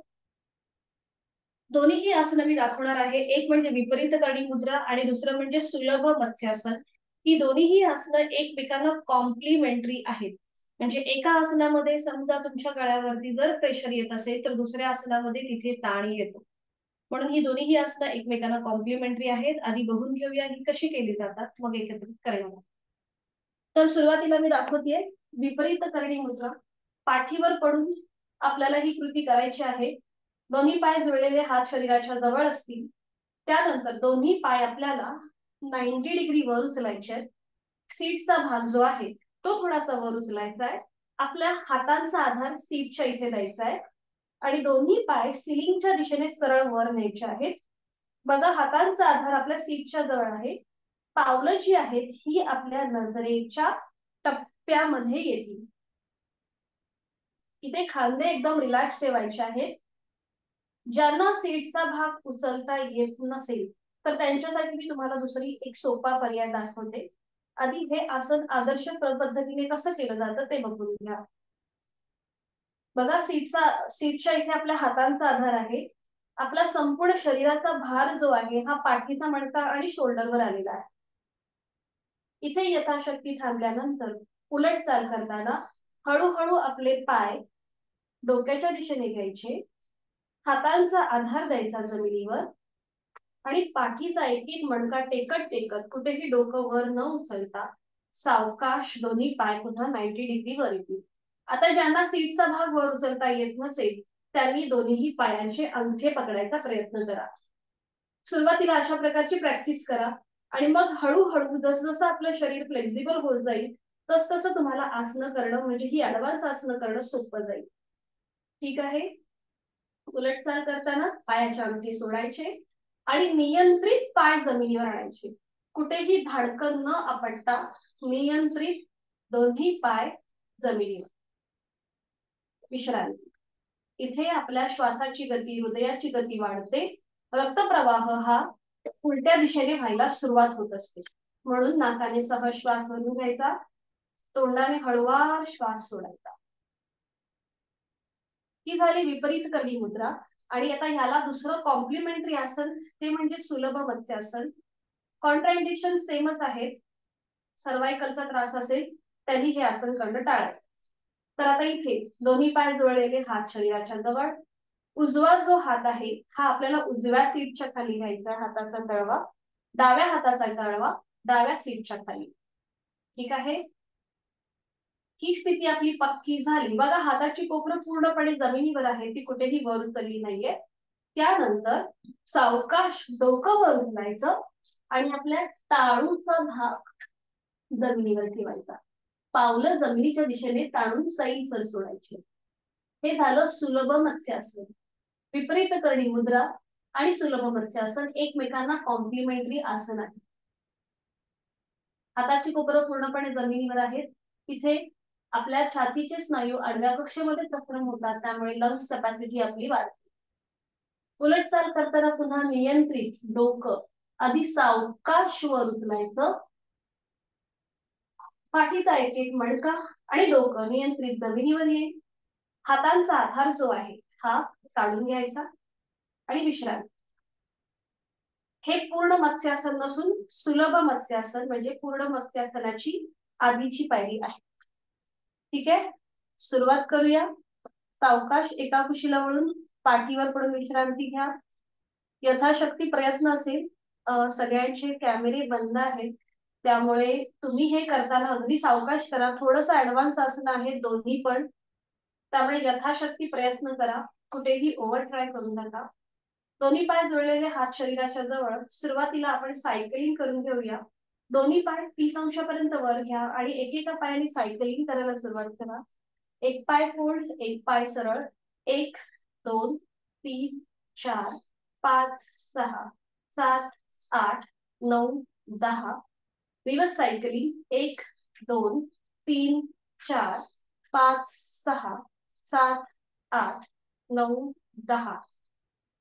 दोन्हीही आसनं मी दाखवणार आहे. एक म्हणजे विपरीत करणी मुद्रा आणि दुसरं म्हणजे सुलभ मत्स्यासन. ही दोन्हीही आसनं एकमेकांना कॉम्प्लिमेंटरी आहेत. म्हणजे एका आसनामध्ये समजा तुमच्या गळ्यावरती जर प्रेशर येत असेल तर दुसऱ्या आसनामध्ये तिथे ताण येतो. म्हणून ही दोन्हीही आसनं एकमेकांना कॉम्प्लिमेंटरी आहेत. आधी बघून घेऊया ही कशी केली जातात मग एकत्रित करणार. तर सुरुवातीला मी दाखवतेय विपरीत करणी मुद्रा. पाठीवर पडून आपल्याला ही कृती करायची आहे. दोन्ही पाय जुळलेले हात शरीराच्या जवळ असतील. त्यानंतर दोन्ही पाय आपल्याला 90 डिग्री वर उचलायचे आहेत. सीटचा भाग जो आहे तो थोडासा वर उचलायचा आहे. आपल्या हातांचा आधार सीटच्या इथे द्यायचा आहे आणि दोन्ही पाय सिलिंगच्या दिशेने सरळ वर न्यायचे आहेत. बघा हातांचा आधार आपल्या सीटच्या जवळ आहे. पावलं जी आहेत ही आपल्या नजरेच्या टप्प्यामध्ये येतील. इथे खांदे एकदम रिलॅक्स ठेवायचे आहेत. ज्यांना सीटचा भाग उचलता येत नसेल तर त्यांच्यासाठी मी तुम्हाला दुसरी एक सोपा पर्याय दाखवते. आधी हे आसन आदर्श पद्धतीने कसं केलं जातं ते बघून घ्या. बघा, सीटच्या इथे आपल्या हातांचा आधार आहे. आपला संपूर्ण शरीराचा भार जो आहे हा पाठीचा मणका आणि शोल्डरवर आलेला आहे. इथे यथाशक्ती थांबल्यानंतर उलट चाल करताना हळूहळू आपले पाय डोक्याच्या दिशेने घ्यायचे, हातांचा आधार द्यायचा जमिनीवर आणि पाठीचा एक एक मणका टेकत टेकत कुठेही डोकं वर न उचलता सावकाश दोन्ही पाय पुन्हा 90 डिग्री वर येतील. आता ज्यांना सीटचा भाग वर उचलता येत नसेल त्यांनी दोन्ही पायांचे अंगठे पकडायचा प्रयत्न करा. सुरुवातीला अशा प्रकारची प्रॅक्टिस करा आणि मग हळूहळू जसं आपलं शरीर फ्लेक्झिबल होत जाईल तसं तुम्हाला आसनं करणं म्हणजे ही ऍडव्हान्स आसनं करणं सोपं जाईल. ठीक आहे. उलट चाल करताना पायाचे अंगठे सोडायचे आणि नियंत्रित पाय जमिनीवर आणायचे. कुठेही धाडकन न आपटता नियंत्रित दोन्ही पाय जमिनीवर. विश्रांती. इथे आपल्या श्वासाची गती, हृदयाची गती वाढते, रक्तप्रवाह हा उलट्या दिशेने व्हायला सुरुवात होत असते. म्हणून नाकाने सहज श्वास भरून घ्यायचा, तोंडाने हळूवार श्वास सोडायचा. ही झाली विपरीत कमी मुद्रा. आणि आता ह्याला दुसरं कॉम्प्लिमेंटरी आसन ते म्हणजे सुलभ मत्स्यासन. कॉन्ट्राइंडिक्शन सेमच आहेत. सर्वायकलचा त्रास असेल त्यांनी हे आसन करणं टाळायचं. तर आता इथे दोन्ही पाय जोडलेले, हात शरीराच्या जवळ. उजवा जो हात आहे हा आपल्याला उजव्या सीटच्या खाली घ्यायचा, हाताचा तळवा. डाव्या हाताचा तळवा डाव्या सीटच्या खाली. ठीक आहे. ही स्थिती आपली पक्की झाली. बघा, हाताची कोपरं पूर्णपणे जमिनीवर आहे, ती कुठेही वर उचलली नाहीये. त्यानंतर सावकाश डोकं वर उचलायचं आणि आपल्या टाळूचा भाग जमिनीवर ठेवायचा. पावलं जमिनीच्या दिशेने टाळून सैलसर सोडायचे. हे झालं सुलभ मत्स्यासन. विपरीत करणी मुद्रा आणि सुलभ मत्स्यासन एकमेकांना कॉम्प्लिमेंटरी आसन आहे. हाताची कोपरं पूर्णपणे जमिनीवर आहेत. तिथे आपल्या छातीचे स्नायू आडव्या कक्षेमध्ये प्रसरण होतात, त्यामुळे लंग्स कॅपॅसिटी आपली वाढते. उलट चाल करताना पुन्हा नियंत्रित डोकं आधी सावकाश वर उचलायचं, पाठीचा एक एक मणका आणि डोकं नियंत्रित जमिनीवर येईल. हातांचा आधार जो आहे हा काढून घ्यायचा आणि विश्रांती. हे पूर्ण मत्स्यासन नसून सुलभ मत्स्यासन म्हणजे पूर्ण मत्स्यासनाची आधीची पायरी आहे. ठीक आहे, सुरुवात करूया. सावकाश एका कुशीला वळून पाठीवर पडून विश्रांती घ्या. यथाशक्ती प्रयत्न असेल, सगळ्यांचे कॅमेरे बंद आहेत त्यामुळे तुम्ही हे करताना अगदी सावकाश करा. थोडंसं ऍडव्हान्स आसन आहे दोन्ही पण, त्यामुळे यथाशक्ती प्रयत्न करा, कुठेही ओव्हर ट्राय करू नका. दोन्ही पाय जोडलेले, हात शरीराच्या जवळ. सुरुवातीला आपण सायकलिंग करून घेऊया. दोन्ही पाय 30 अंशापर्यंत वर घ्या आणि एकेका पायाने सायकलिंग करायला सुरुवात करा. एक पाय फोल्ड, एक पाय सरळ. 1 2 3 4 5 6 7 8 9 10. Reverse cycling. 1 2 3 4 5 6 7 8 9 10.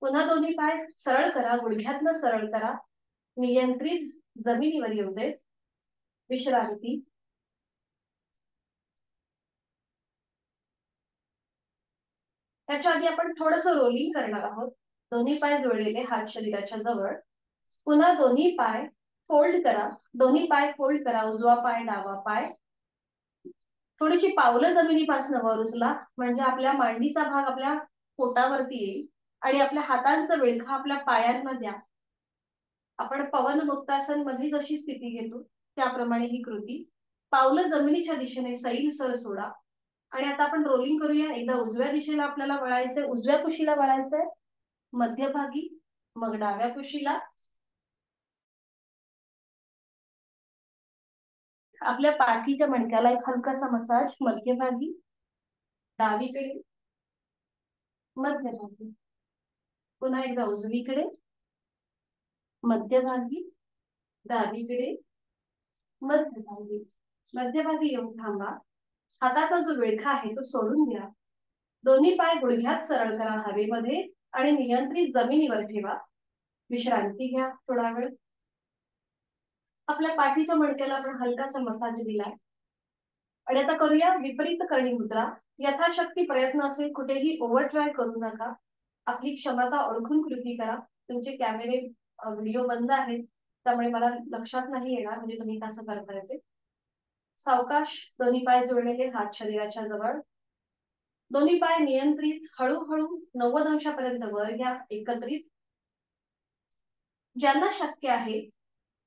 पुन्हा दोन्ही पाय सरळ करा, गुडघ्यातनं सरळ करा, नियंत्रित जमिनीवर येऊ दे. विश्रांती. त्याच्या आधी आपण थोडंसं रोलिंग करणार आहोत. दोन्ही पाय जोडलेले, हात शरीराच्या जवळ. पुन्हा दोन्ही पाय फोल्ड करा, दोन्ही पाय फोल्ड करा, उजवा पाय डावा पाय. थोडीशी पावलं जमिनीपासून वर उचला म्हणजे आपल्या मांडीचा भाग आपल्या पोटावरती येईल आणि आपल्या हातांचा विळखा आपल्या पायांना द्या. आपण पवन मुक्तासन मध्ये जशी स्थिती घेतो त्याप्रमाणे ही कृती. पावलं जमिनीच्या दिशेने सैलसर सोडा आणि आता आपण रोलिंग करूया. एकदा उजव्या दिशेला आपल्याला वळायचंय, उजव्या कुशीला वळायचंय, मध्यभागी, मग डाव्या कुशीला. आपल्या पाठीच्या मणक्याला एक हलकासा मसाज, मध्यभागी, डावीकडे, मध्यभागी. पुन्हा एकदा उजवीकडे, मध्यभागी, डावीकडे, मध्यभागी. मध्यभागी येऊन थांबा. हाताचा जो विळखा आहे तो सोडून द्या. दोन्ही पाय गुडघ्यात सरळ करा हवेमध्ये आणि नियंत्रित जमिनीवर ठेवा. विश्रांती घ्या थोडा वेळ. आपल्या पाठीच्या मणक्याला आपण हलकासा मसाज दिलाय. आणि आता करूया विपरीत करणी मुद्रा. यथाशक्ती प्रयत्न असेल कुठेही ओव्हर ट्राय करू नका. आपली क्षमता ओळखून कृती करा. तुमचे कॅमेरे व्हिडिओ बंद आहेत त्यामुळे मला लक्षात नाही येणार म्हणजे तुम्ही कसं करतायचे. सावकाश दोन्ही पाय जोडलेले, हात शरीराच्या जवळ. दोन्ही पाय नियंत्रित हळूहळू 90 अंशापर्यंत वर घ्या एकत्रित. ज्यांना शक्य आहे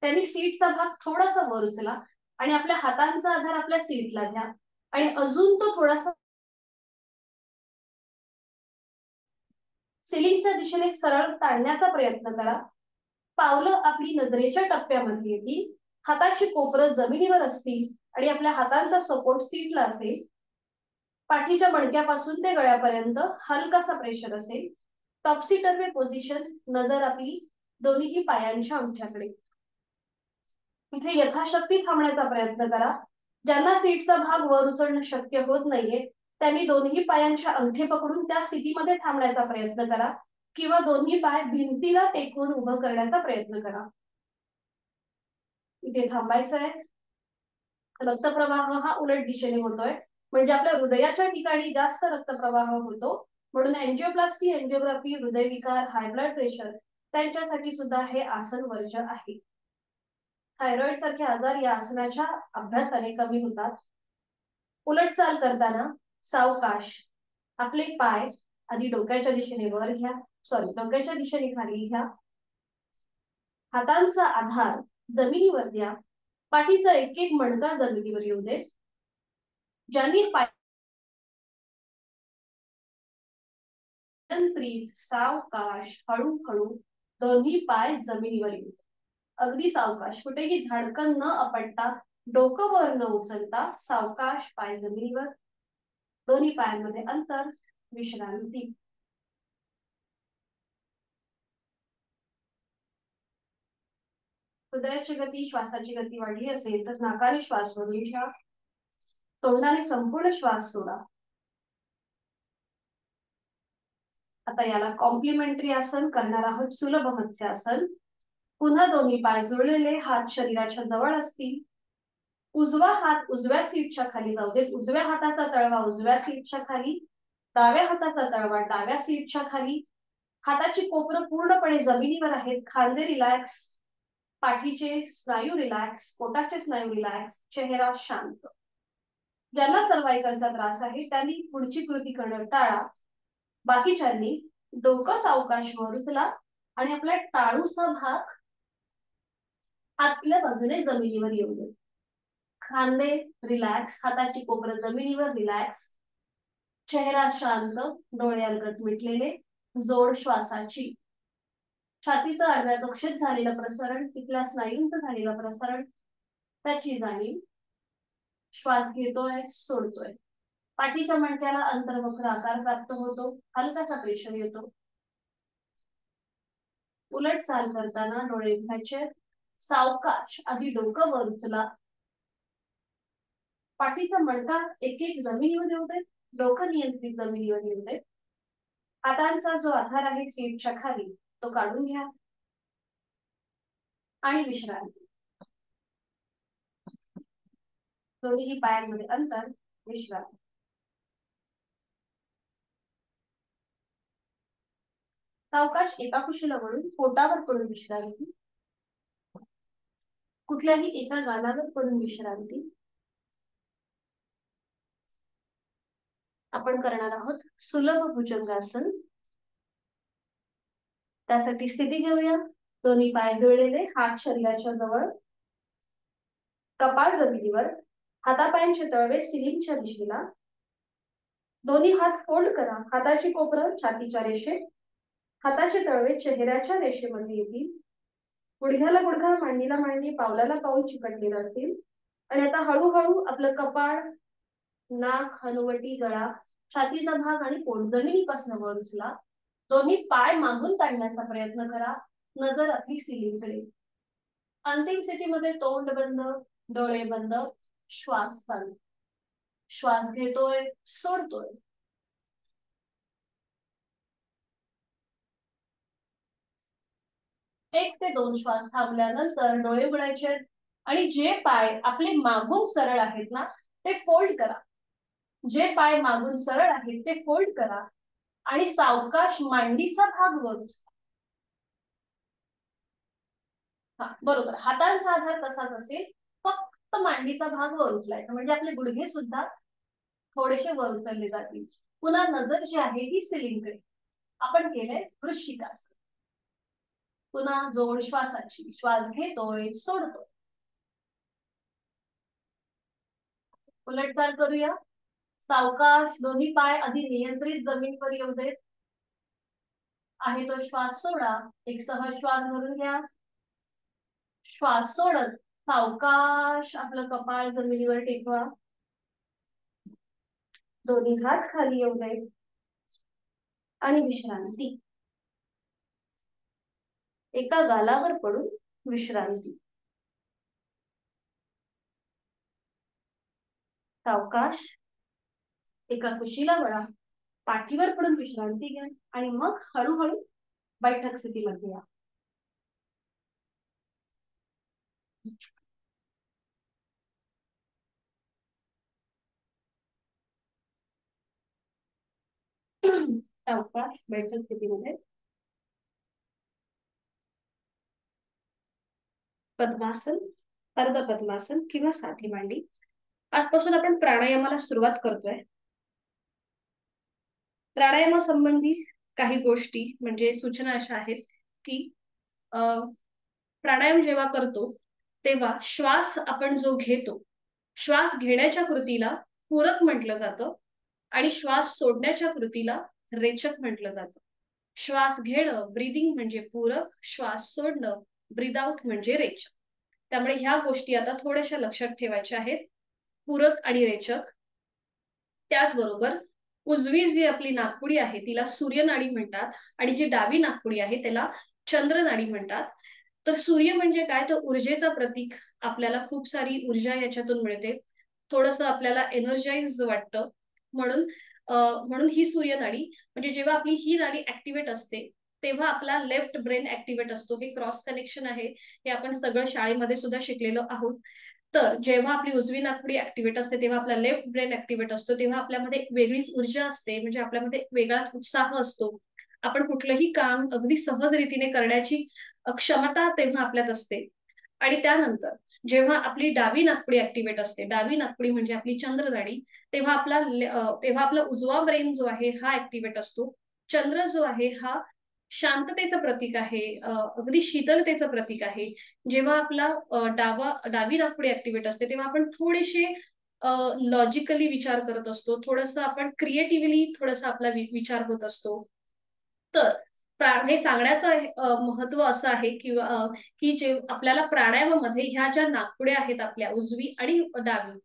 त्यांनी सीटचा भाग थोडासा वर उचला आणि आपल्या हातांचा आधार आपल्या सीटला द्या आणि अजून तो थोडासा सिलिंगच्या दिशेने सरळ ताणण्याचा प्रयत्न करा. पावलं आपली नजरेच्या टप्प्यामध्ये येतील. हाताची कोपरं जमिनीवर असतील आणि आपल्या हातांचा सपोर्ट सीटला असेल. पाठीच्या मणक्यापासून ते गळ्यापर्यंत हलकासा प्रेशर असेल. टॉप्सी टर्वे पोझिशन, नजर आपली दोन्ही पायांच्या अंगठ्याकडे. इथे यथाशक्ती थांबण्याचा प्रयत्न करा. ज्यांना सीटचा भाग वर उचलणं शक्य होत नाहीये त्यांनी दोन्ही पायांच्या अंगठे पकडून त्या स्थितीमध्ये थांबण्याचा प्रयत्न करा किंवा दोन्ही पाय भिंतीला टेकून उभं करण्याचा प्रयत्न करा. इथे थांबायचं आहे. रक्तप्रवाह हा उलट दिशेने होतोय म्हणजे आपल्या हृदयाच्या ठिकाणी जास्त रक्तप्रवाह होतो म्हणून एंजिओप्लास्टी, एंजिओग्राफी, हृदयविकार, हाय ब्लड प्रेशर त्यांच्यासाठी सुद्धा हे आसन वर्ज्य आहे. थायरॉइड सारखे आजार या आसनाच्या अभ्यासाने कमी होतात. उलट चाल करताना सावकाश आपले पाय आधी डोक्याच्या दिशेने वर घ्या, डोक्याच्या दिशेने खाली घ्या. हातांचा आधार जमिनीवर द्या. पाठीचा एक एक मणका जमिनीवर येऊ दे. ज्यांनी नियंत्रित सावकाश हळूहळू दोन्ही पाय जमिनीवर येऊ. अगदी सावकाश, कुठेही धडकन न आपटता, डोकं वर न उचलता सावकाश पाय जमिनीवर. दोन्ही पायांमध्ये अंतर. विश्रांती. हृदयाची गती, श्वासाची गती वाढली असेल तर नाकाने श्वास भरून घ्या. तोंडाने संपूर्ण श्वास सोडा. आता याला कॉम्प्लिमेंटरी आसन करणार आहोत, सुलभ मत्स्यासन. पुन्हा दोन्ही पाय जुळलेले, हात शरीराच्या जवळ असतील. उजवा हात उजव्या सीटच्या खाली जाऊ देत. उजव्या हाताचा तळवा उजव्या सीटच्या खाली, डाव्या हाताचा तळवा डाव्या सीटच्या खाली. हाताची कोपरं पूर्णपणे जमिनीवर आहेत. खांदे रिलॅक्स, पाठीचे स्नायू रिलॅक्स, पोटाचे स्नायू रिलॅक्स, चेहरा शांत. ज्यांना सर्वायकलचा त्रास आहे त्यांनी पुढची कृती करणं टाळा. बाकीच्यांनी डोकं सावकाश वर उचला आणि आपला टाळूचा भाग आतल्या बाजूने जमिनीवर येऊ दे. खांदे रिलॅक्स, हाताची कोपरं जमिनीवर रिलॅक्स, चेहरा शांत, डोळे अलगद मिटलेले, जोड श्वासाची. छातीचं आडव्या कक्षेत झालेलं प्रसारण, तिथल्या स्नायूंचं झालेलं प्रसारण त्याची जाणीव. श्वास घेतोय, सोडतोय. पाठीच्या मणक्याला अंतर्वक्र आकार प्राप्त होतो, हलकासा प्रेशर येतो. उलट चाल करताना डोळे उघडायचे. सावकाश आधी डोकं वर उचला. पाठीचा मणका एक एक जमिनीवर येऊ दे. डोकं नियंत्रित जमिनीवर येऊ दे. हातांचा जो आधार आहे सीटच्या खाली तो काढून घ्या आणि विश्रांती. दोन्ही पायांमध्ये अंतर. विश्रांती. सावकाश एका कुशीला वळून पोटावर पडून विश्रांती. कुठल्याही एका गालावर पडून विश्रांती. आपण करणार आहोत सुलभ भुजंगासन. त्यासाठी स्थिती घेऊया. दोन्ही पाय जुळलेले, हात शरीराच्या जवळ, कपाळ जमिनीवर, हातापायांचे तळवे सिलिंगच्या दिशेला. दोन्ही हात फोल्ड करा. हाताची कोपरं छातीच्या रेषेत, हाताचे तळवे चेहऱ्याच्या रेषेमध्ये येतील. गुडघ्याला गुडघा, मांडीला मांडी, पावलाला पाऊल चिकटलेलं असेल. आणि आता हळूहळू आपलं कपाळ, नाक, हनुवटी, गळा, छातीचा भाग आणि पोट जमिनीपासून वर उचला. दोन्ही पाय मागून काढण्याचा प्रयत्न करा. नजर आपली सिलिंगकडे. अंतिम स्थितीमध्ये तोंड बंद, डोळे बंद, श्वास चालू. श्वास घेतोय, सोडतोय. 1 ते 2 श्वास थांबल्यानंतर डोळे उघडायचे आणि जे पाय आपले मागून सरळ आहेत ना ते फोल्ड करा. जे पाय मागून सरळ आहेत ते फोल्ड करा आणि सावकाश मांडीचा भाग वर उचला. बरोबर, हातांचा आधार तसाच असेल, फक्त मांडीचा भाग वर उचलायचा म्हणजे आपले गुडघे सुद्धा थोडेसे वर उचलले जातील. पुन्हा नजर जी आहे ही सिलिंगकडे. आपण केलंय वृश्चिकासन. पुन्हा जोड श्वासाची. श्वास घेतोय, सोडतोय. उलटकार करूया. सावकाश दोन्ही पाय आधी नियंत्रित जमीनवर येऊ देत. आहे तो श्वास सोडा. एक सहज श्वास भरून घ्या. श्वास सोडत सावकाश आपलं कपाळ जमिनीवर टेकवा. दोन्ही हात खाली येऊ दे आणि विश्रांती. एका गालावर पडून विश्रांती. सावकाश एका कुशीला वळा. पाठीवर पडून विश्रांती घ्या आणि मग हळूहळू बैठक स्थितीमध्ये या. सावकाश बैठक स्थितीमध्ये. पद्मासन, अर्ध पद्मासन किंवा साधी मांडी. आजपासून आपण प्राणायामाला सुरुवात करतोय. प्राणायामासंबंधी काही गोष्टी म्हणजे सूचना अशा आहेत की प्राणायाम जेव्हा करतो तेव्हा श्वास आपण जो घेतो, श्वास घेण्याच्या कृतीला पूरक म्हटलं जातं आणि श्वास सोडण्याच्या कृतीला रेचक म्हटलं जातं. श्वास घेणं ब्रीदिंग म्हणजे पूरक, श्वास सोडणं ब्रीद आउट म्हणजे रेचक. त्यामुळे ह्या गोष्टी आता थोड्याशा लक्षात ठेवायच्या आहेत, पूरक आणि रेचक. त्याचबरोबर उजवी जी आपली नाकपुडी आहे तिला सूर्यनाडी म्हणतात आणि जी डावी नाकपुडी आहे त्याला चंद्रनाडी म्हणतात. तर सूर्य म्हणजे काय, तर ऊर्जेचा प्रतीक. आपल्याला खूप सारी ऊर्जा याच्यातून मिळते, थोडंसं आपल्याला एनर्जाइज वाटतं. म्हणून ही सूर्यनाडी म्हणजे जेव्हा आपली ही नाडी ऍक्टिव्हेट असते तेव्हा आपला लेफ्ट ब्रेन ऍक्टिव्हेट असतो. हे क्रॉस कनेक्शन आहे, हे आपण सगळं शाळेमध्ये सुद्धा शिकलेलो आहोत. तर जेव्हा आपली उजवी नाकपुडी ऍक्टिव्हेट असते तेव्हा आपला लेफ्ट ब्रेन ऍक्टिव्हेट असतो. तेव्हा आपल्यामध्ये वेगळीच ऊर्जा असते, म्हणजे आपल्यामध्ये वेगळाच उत्साह असतो. आपण कुठलंही काम अगदी सहज रीतीने करण्याची क्षमता तेव्हा आपल्यात असते. आणि त्यानंतर जेव्हा आपली डावी नाकपुडी ऍक्टिव्हेट असते, डावी नाकपुडी म्हणजे आपली चंद्रनाडी, तेव्हा आपला उजवा ब्रेन जो आहे हा ऍक्टिव्हेट असतो. चंद्र जो आहे हा शांततेचं प्रतीक आहे, अगदी शीतलतेचं प्रतीक आहे. जेव्हा आपला डावी नाकपुडी ऍक्टिव्हेट असते तेव्हा आपण थोडेसे लॉजिकली विचार करत असतो, थोडस आपण क्रिएटिव्हली थोडासा आपला विचार होत असतो. तर हे सांगण्याचं महत्व असं आहे की जे आपल्याला प्राणायामामध्ये ह्या ज्या नाकपुड्या आहेत आपल्या उजवी आणि डावी,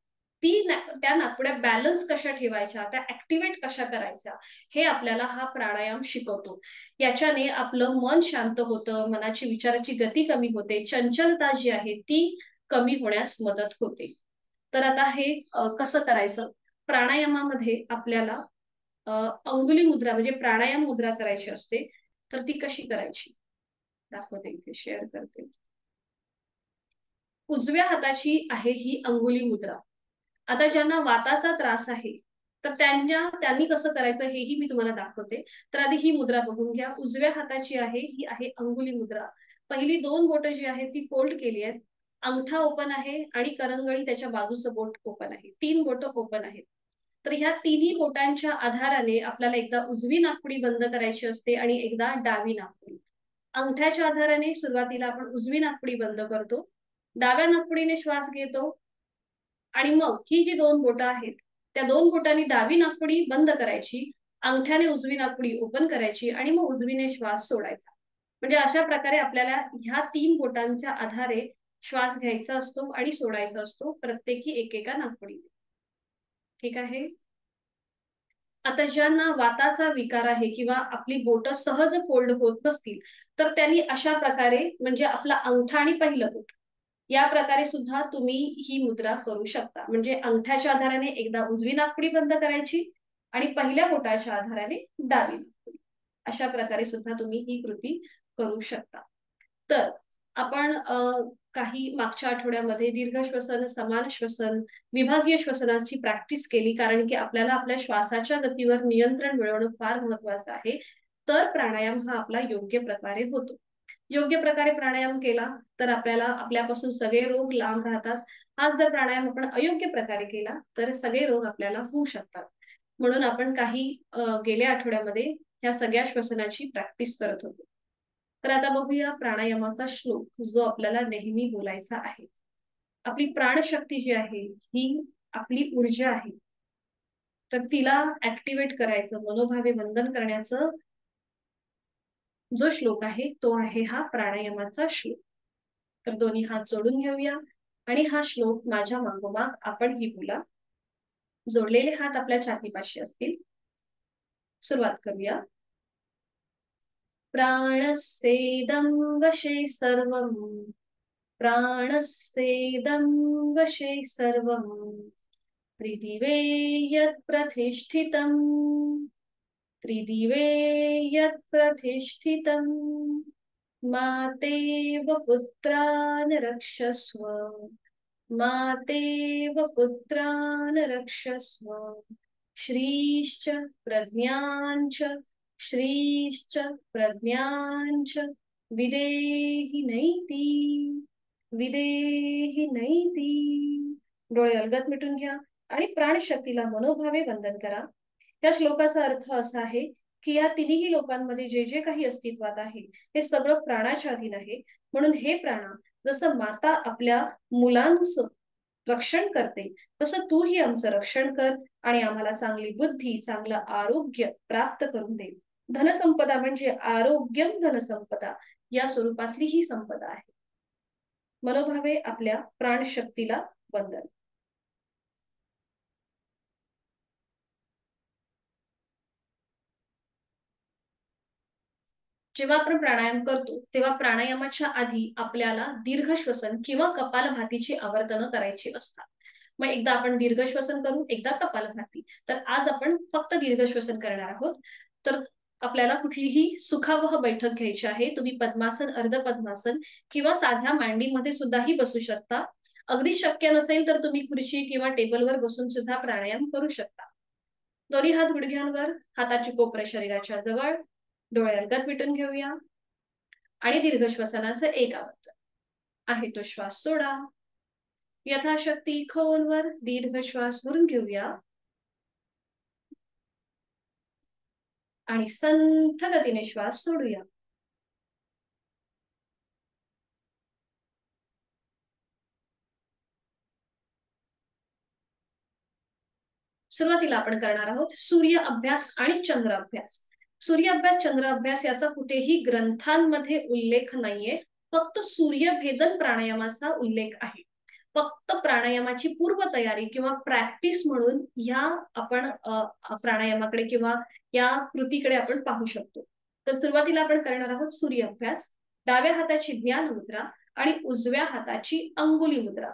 त्या नाकपुड्या बॅलन्स कशा ठेवायच्या, त्या ऍक्टिव्हेट कशा करायच्या, हे आपल्याला हा प्राणायाम शिकवतो. याच्याने आपलं मन शांत होतं, मनाची विचाराची गती कमी होते, चंचलता जी आहे ती कमी होण्यास मदत होते. तर आता हे कसं करायचं. प्राणायामामध्ये आपल्याला अंगुली मुद्रा म्हणजे प्राणायाम मुद्रा करायची असते. तर ती कशी करायची दाखवते, इथे शेअर करते. उजव्या हाताची आहे ही अंगुली मुद्रा. आता ज्यांना वाताचा त्रास आहे तर त्यांनी कसं करायचं हेही मी तुम्हाला दाखवते. तर आधी ही मुद्रा बघून घ्या. उजव्या हाताची आहे ही आहे अंगुली मुद्रा. पहिली 2 बोटं जी आहेत ती फोल्ड केली आहेत. अंगठा ओपन आहे आणि करंगळी त्याच्या बाजूचं बोट ओपन आहे. 3 बोटं ओपन आहेत. तर ह्या तिन्ही बोटांच्या आधाराने आपल्याला एकदा उजवी नाकपुडी बंद करायची असते आणि एकदा डावी नाकपुडी. अंगठ्याच्या आधाराने सुरुवातीला आपण उजवी नाकपुडी बंद करतो, डाव्या नाकपुडीने श्वास घेतो आणि मग ही जी 2 बोटं आहेत त्या 2 बोटांनी डावी नाकपुडी बंद करायची, अंगठ्याने उजवी नाकपुडी ओपन करायची आणि मग उजवीने श्वास सोडायचा. म्हणजे अशा प्रकारे आपल्याला ह्या 3 बोटांच्या आधारे श्वास घ्यायचा असतो आणि सोडायचा असतो, प्रत्येकी एकेका नाकपुडीने. ठीक आहे. आता ज्यांना वाताचा विकार आहे किंवा आपली बोटं सहज फोल्ड होत नसतील तर त्यांनी अशा प्रकारे म्हणजे आपला अंगठा आणि पहिलं बोट या प्रकारे सुद्धा तुम्ही ही मुद्रा करू शकता. म्हणजे अंगठ्याच्या आधाराने एकदा उजवी नाकपुडी बंद करायची आणि पहिल्या बोटाच्या आधाराने डावी नाकपुडी. अशा प्रकारे सुद्धा तुम्ही ही कृती करू शकता. तर आपण काही मागच्या आठवड्यामध्ये दीर्घ श्वसन, समान श्वसन, विभागीय श्वसनाची प्रॅक्टिस केली, कारण की आपल्याला आपल्या श्वासाच्या गतीवर नियंत्रण मिळवणं फार महत्वाचं आहे. तर प्राणायाम हा आपला योग्य प्रकारे होतो. योग्य प्रकारे प्राणायाम केला तर आपल्याला आपल्यापासून सगळे रोग लांब राहतात. हाच जर प्राणायाम आपण अयोग्य प्रकारे केला तर सगळे रोग आपल्याला होऊ शकतात. म्हणून आपण काही गेल्या आठवड्यामध्ये ह्या सगळ्या श्वसनाची प्रॅक्टिस करत होतो. तर आता बघूया प्राणायामाचा श्लोक जो आपल्याला नेहमी बोलायचा आहे. आपली प्राणशक्ती जी आहे ही आपली ऊर्जा आहे. तर तिला ऍक्टिव्हेट करायचं, मनोभावे वंदन करण्याचं जो श्लोक आहे तो आहे हा प्राणायामाचा श्लोक. तर दोन्ही हात जोडून घेऊया आणि हा श्लोक माझ्या मागोमाग आपण ही बोला. जोडलेले हात आपल्या छातीपाशी असतील. सुरुवात करूया. प्राणस्येदं वशे सर्वं, प्राणस्येदं वशे सर्वं, त्रिदिवे यत् प्रतिष्ठितं, त्रिदिवे यत् प्रतिष्ठितं, मातेव पुत्रान् रक्षस्व, मातेव पुत्रान् रक्षस्व, श्रीश्च प्रज्ञाञ्च, श्रीश्च प्रज्ञाञ्च, विदेहि नैति, विदेहि नैति. डोळे अलगद मिटून घ्या आणि प्राणशक्तीला मनोभावे वंदन करा. या श्लोकाचा अर्थ असा आहे की या तिन्ही लोकांमध्ये जे जे काही अस्तित्वात आहे हे सगळं प्राणाच्या अधीन आहे. म्हणून हे प्राणा, जसं माता आपल्या मुलांचं रक्षण करते तसं तूही आमचं रक्षण कर आणि आम्हाला चांगली बुद्धी, चांगलं आरोग्य प्राप्त करून दे. धनसंपदा म्हणजे आरोग्यम धनसंपदा या स्वरूपातली ही संपदा आहे. मनोभावे आपल्या प्राणशक्तीला वंदन. जेव्हा आपण प्राणायाम करतो तेव्हा प्राणायामाच्या आधी आपल्याला दीर्घ श्वसन किंवा कपालभातीची आवर्तनं करायची असतात. मग एकदा आपण दीर्घ श्वसन करू, एकदा कपालभाती. तर आज आपण फक्त दीर्घ श्वसन करणार आहोत. तर आपल्याला कुठलीही सुखावह बैठक घ्यायची आहे. तुम्ही पद्मासन, अर्ध पद्मासन किंवा साध्या मांडीमध्ये सुद्धाही बसू शकता. अगदी शक्य नसेल तर तुम्ही खुर्ची किंवा टेबलवर बसून सुद्धा प्राणायाम करू शकता. दोन्ही हात गुडघ्यांवर, हाताची कोपरे शरीराच्या जवळ, डोळे अलगद मिटून घेऊया आणि दीर्घ श्वसनाचं एक आवर्तन. आहे तो श्वास सोडा. यथाशक्ती खोलवर दीर्घ श्वास भरून घेऊया आणि संथ गतीने श्वास सोडूया. सुरुवातीला आपण करणार आहोत सूर्य अभ्यास आणि चंद्र अभ्यास. सूर्य अभ्यास, चंद्र अभ्यास याचा कुठेही ग्रंथांमध्ये उल्लेख नाहीये. फक्त सूर्यभेदन प्राणायामाचा उल्लेख आहे. फक्त प्राणायामाची पूर्वतयारी किंवा प्रॅक्टिस म्हणून या आपण प्राणायामाकडे किंवा या कृतीकडे आपण पाहू शकतो. तर सुरुवातीला आपण करणार आहोत सूर्य अभ्यास. डाव्या हाताची ज्ञान मुद्रा आणि उजव्या हाताची अंगुली मुद्रा.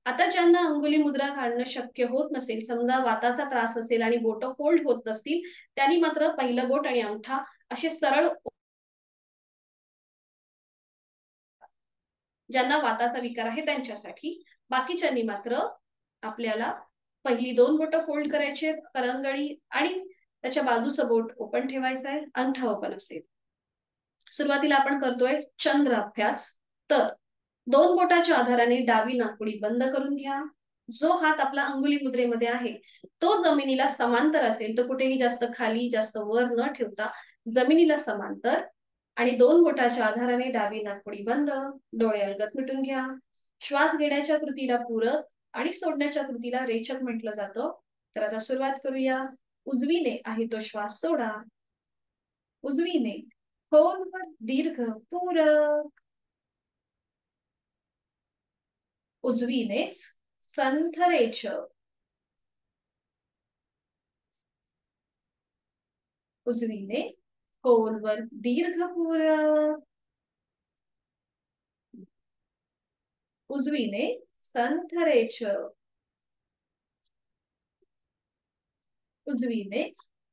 आता ज्यांना अंगुली मुद्रा घालणं शक्य होत नसेल, समजा वाताचा त्रास असेल आणि बोट फोल्ड होत नसतील, त्यांनी मात्र पहिलं बोट आणि अंगठा असे सरळ, ज्यांना वाताचा विकार आहे त्यांच्यासाठी. बाकीच्यांनी मात्र आपल्याला पहिली दोन बोट फोल्ड करायची, करंगळी आणि त्याच्या बाजूचं बोट ओपन ठेवायचं आहे, अंगठा ओपन असेल. सुरुवातीला आपण करतोय चंद्र अभ्यास. तर दोन बोटाच्या आधाराने डावी नाकपुडी बंद करून घ्या. जो हात आपला अंगुली मुद्रेमध्ये आहे तो जमिनीला समांतर असेल, तो कुठेही जास्त खाली जास्त वर न ठेवता जमिनीला समांतर, आणि दोन बोटाच्या आधाराने डावी नाकपुडी बंद, डोळे अलगद मिटून घ्या. श्वास घेण्याच्या कृतीला पूरक आणि सोडण्याच्या कृतीला रेचक म्हटलं जातं. तर आता सुरुवात करूया. उजवीने आहे तो श्वास सोडा. उजवीने खोलवर दीर्घ पूरक. उजवीनेच संथ रेचक. उजवीने खोलवर दीर्घ पूरक. उजवीने संथ रेचक. उजवीने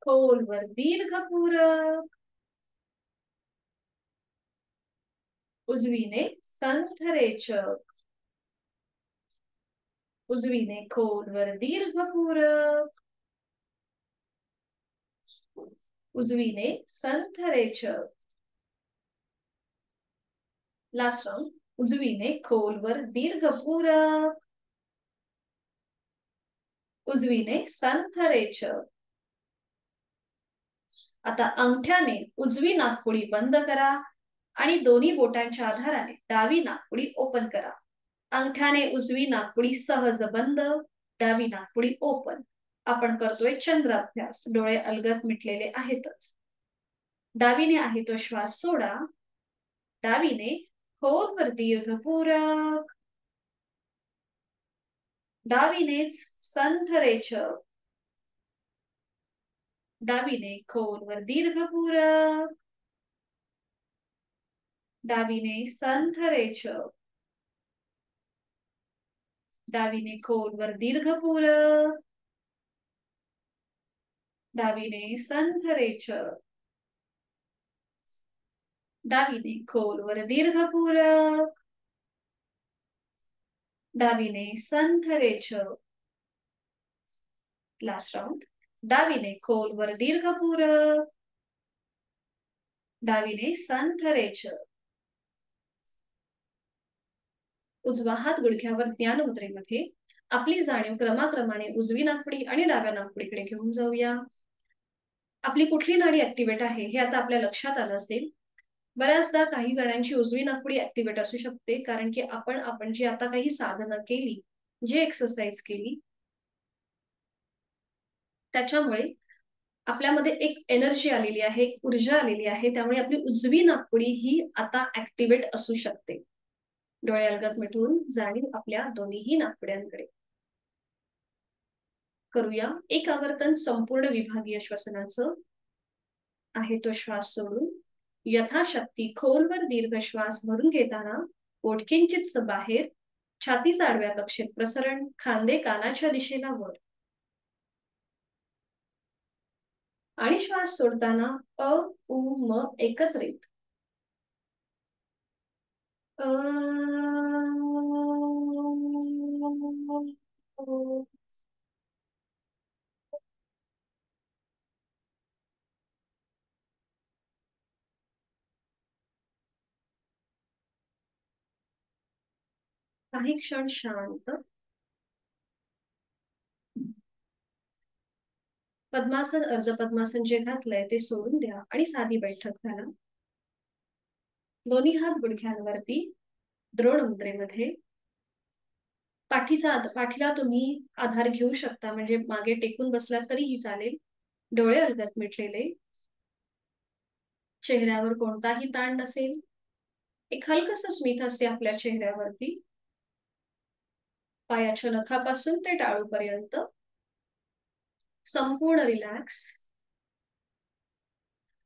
खोलवर दीर्घ पूरक. उजवीने संथ रेचक. उजवीने खोलवर दीर्घपूरक. उजवीने संथ रेचक. Last round. उजवीने खोलवर दीर्घपूरक. उजवीने संथ रेचक. आता अंगठ्याने उजवी नाकपुडी बंद करा आणि दोन्ही बोटांच्या आधाराने डावी नाकपुडी ओपन करा. अंगठ्याने उजवी नाकपुडी सहज बंद, डावी नाकपुडी ओपन. आपण करतोय चंद्र अभ्यास. डोळे अलगद मिटलेले आहेतच. डावीने आहे तो श्वास सोडा. डावीने खोलवर दीर्घपूरक. डावीनेच संथ रेचक. डावीने खोलवर दीर्घपूरक. डावीने संथ रेचक. डावीने खोलवर दीर्घपूरक. डावीने संथ रेचक. डावीने खोलवर दीर्घपूरक. डावीने संथ रेचक. Last round. डावीने खोलवर दीर्घपूरक. डावीने संथ रेचक. उजवा हात गुडघ्यावर ज्ञान मुद्रेमध्ये. आपली जाणीव क्रमाक्रमाने उजवी नाकपुडी आणि डाव्या नाकपुडीकडे घेऊन जाऊया. आपली कुठली नाडी ऍक्टिव्हेट आहे हे आता आपल्या लक्षात आलं असेल. बऱ्याचदा काही जणांची उजवी नाकपुडी ऍक्टिव्हेट असू शकते, कारण की आपण जी आता काही साधना केली, जी एक्सरसाइज केली, त्याच्यामुळे आपल्यामध्ये एक एनर्जी आलेली आहे, एक ऊर्जा आलेली आहे. त्यामुळे आपली उजवी नाकपुडी ही आता ऍक्टिव्हेट असू शकते. डोळे अलगद मिटून जाणीव आपल्या दोन्हीही नाकपुड्यांकडे. करूया एक आवर्तन संपूर्ण विभागीय श्वसनाचं. आहे तो श्वास सोडून यथाशक्ती खोलवर दीर्घ श्वास भरून घेताना पोट किंचितस बाहेर, छातीचा आडव्या कक्षेत प्रसरण, खांदे कानाच्या दिशेला वर. आणि श्वास सोडताना अ उ म एकत्रित. काही क्षण शांत. पद्मासन अर्ध पद्मासन जे घातलंय ते सोडून द्या आणि साधी बैठक घाला. दोन्ही हात गुडघ्यांवरती द्रोण मुद्रेमध्ये. पाठीला तुम्ही आधार घेऊ शकता, म्हणजे मागे टेकून बसलात तरीही चालेल. डोळे अलगद मिटलेले. चेहऱ्यावर कोणताही ताण नसेल. एक हलकस स्मित असते आपल्या चेहऱ्यावरती. पायाच्या नखापासून ते टाळूपर्यंत संपूर्ण रिलॅक्स.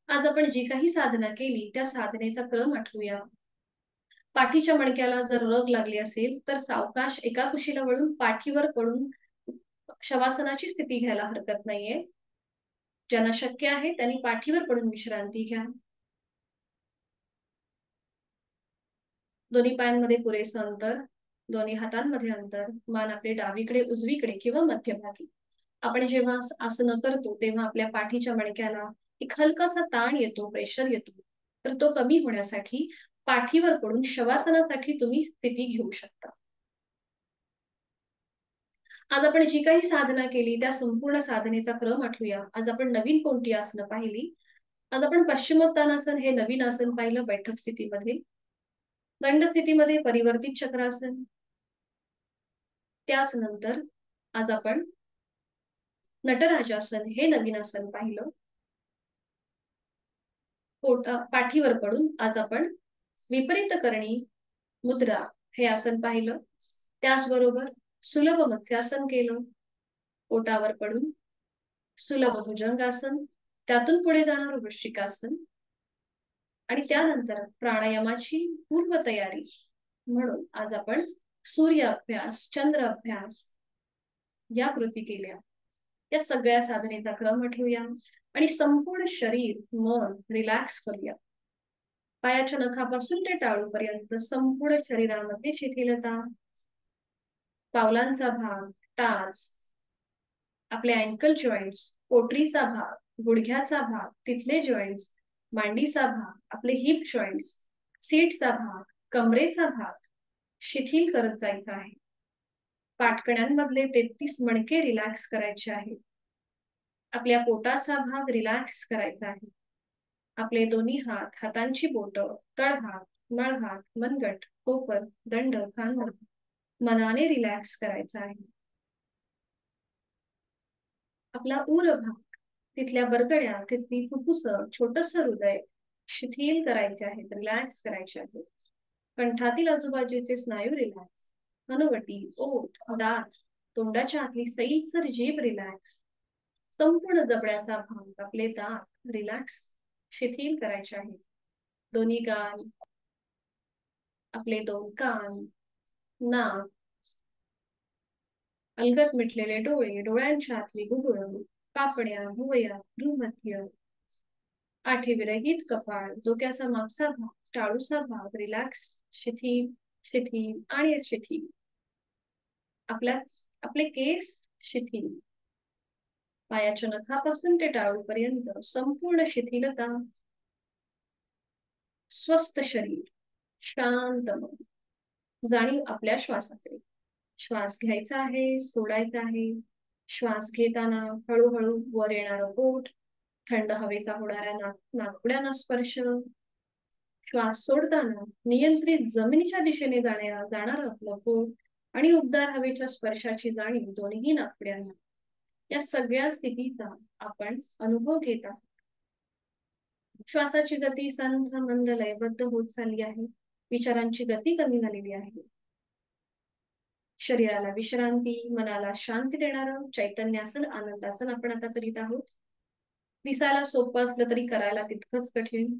आज आपण जी काही साधना केली त्या साधनेचा क्रम आठवूया. पाठीच्या मणक्याला जर रग लागली असेल तर सावकाश एका कुशीला वळून पाठीवर पडून शवासनाची स्थिती घ्यायला हरकत नाहीये. ज्यांना शक्य आहे त्यांनी पाठीवर पडून विश्रांती घ्या. दोन्ही पायांमध्ये पुरेसं अंतर, दोन्ही हातांमध्ये अंतर. मान आपले डावीकडे, उजवीकडे किंवा मध्यभागी. आपण जेव्हा आसन करतो तेव्हा आपल्या पाठीच्या मणक्याला एक हलकासा ताण येतो, प्रेशर येतो. तर तो कमी होण्यासाठी पाठीवर पडून शवासनासाठी तुम्ही स्थिती घेऊ शकता. आज आपण जी काही साधना केली त्या संपूर्ण साधनेचा क्रम आठवूया. आज आपण नवीन कोणती आसनं पाहिली. आज आपण पश्चिमोत्तानासन हे नवीन आसन पाहिलं बैठक स्थितीमध्ये. दंड स्थितीमध्ये परिवर्तित चक्रासन. त्याच नंतर आज आपण नटराजासन हे नवीन आसन पाहिलं. पाठीवर पडून आज आपण विपरीत करणी मुद्रा हे आसन पाहिलं. त्याचबरोबर सुलभ मत्स्यासन केलं. पोटावर पडून सुलभ भुजंगासन, त्यातून पुढे जाणार वृश्चिकासन. आणि त्यानंतर प्राणायामाची पूर्व तयारी म्हणून आज आपण सूर्य अभ्यास, चंद्र अभ्यास या कृती केल्या. या सगळ्या साधनेचा क्रम आठवूया आणि संपूर्ण शरीर मन रिलॅक्स करूया. पायाच्या नखापासून ते टाळूपर्यंत संपूर्ण शरीरामध्ये शिथिलता. पावलांचा भाग, टाच, आपले अँकल जॉईंट्स, पोटरीचा भाग, गुडघ्याचा भाग, तिथले जॉईंट्स, मांडीचा भाग, आपले हिप जॉईंट्स, सीटचा भाग, कमरेचा भाग शिथिल करत जायचा आहे. पाठकड्यांमधले 33 मणके रिलॅक्स करायचे आहेत. आपल्या पोटाचा भाग रिलॅक्स करायचा आहे. आपले दोन्ही हात, हातांची बोटं, तळहात, मळहात, मनगट, कोपर, दंड, खांदा मनाने रिलॅक्स करायचा आहे. आपला उर भाग, तिथल्या बरगड्या, तिथली फुफ्फुस, छोटस हृदय शिथिल करायचे आहेत, रिलॅक्स करायचे आहेत. कंठातील आजूबाजूचे स्नायू रिलॅक्स, हनुवटी, ओठ, दात, तोंडाच्या आतली सैलसर जीभ रिलॅक्स, संपूर्ण जबड्याचा भाग, आपले दात रिलॅक्स शिथिल करायचे आहेत. दोन्ही गाल, आपले दोन कान, नाक, अलगद मिटलेले डोळे, डोळ्यांच्या आतली गुबळ, पापण्या, भुवया, भ्रूमध्य, आठी विरहित कपाळ, डोक्याचा मागचा भाग, टाळूचा भाग रिलॅक्स, शिथिल, शिथिल आणि शिथिल. आपले केस शिथिल. पायाच्या नखापासून ते टाळूपर्यंत संपूर्ण शिथिलता. स्वस्थ शरीर, शांत मन. जाणीव आपल्या श्वासाकडे. श्वास घ्यायचा आहे, सोडायचा आहे. श्वास घेताना हळूहळू वर येणारं पोट, थंड हवेचा होणाऱ्या नाकपुड्यांना स्पर्श. श्वास सोडताना नियंत्रित जमिनीच्या दिशेने जाणार आपलं पोट आणि उबदार हवेच्या स्पर्शाची जाणीव दोन्ही नाकपुड्यांना. या सगळ्या स्थितीचा आपण अनुभव घेत आहोत. श्वासाची गती संथ मंद लयबद्ध होत चालली आहे. विचारांची गती कमी झालेली आहे. शरीराला विश्रांती, मनाला शांती देणारं चैतन्यासन, आनंदासन आपण आता करीत आहोत. दिसायला सोपं असलं तरी करायला तितकंच कठीण.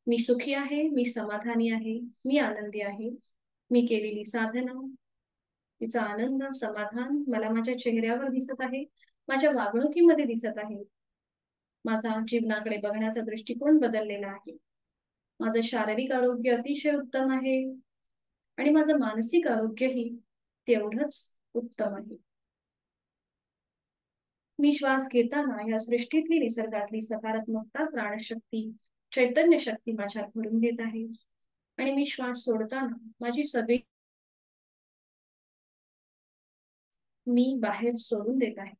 मी सुखी आहे, मी समाधानी आहे, मी आनंदी आहे. मी केलेली साधना, तिचा आनंद, समाधान मला माझ्या चेहऱ्यावर दिसत आहे, माझ्या वागणुकीमध्ये दिसत आहे. माझा जीवनाकडे बघण्याचा दृष्टिकोन बदललेला आहे. माझं शारीरिक आरोग्य अतिशय उत्तम आहे आणि माझं मानसिक आरोग्यही तेवढंच उत्तम आहे. मी श्वास घेताना या सृष्टीतली निसर्गातली सकारात्मकता, प्राणशक्ती, चैतन्य शक्ती माझ्यात भरून घेत आहे आणि मी श्वास सोडताना माझी सगळी मी बाहेर सोडून देत आहे.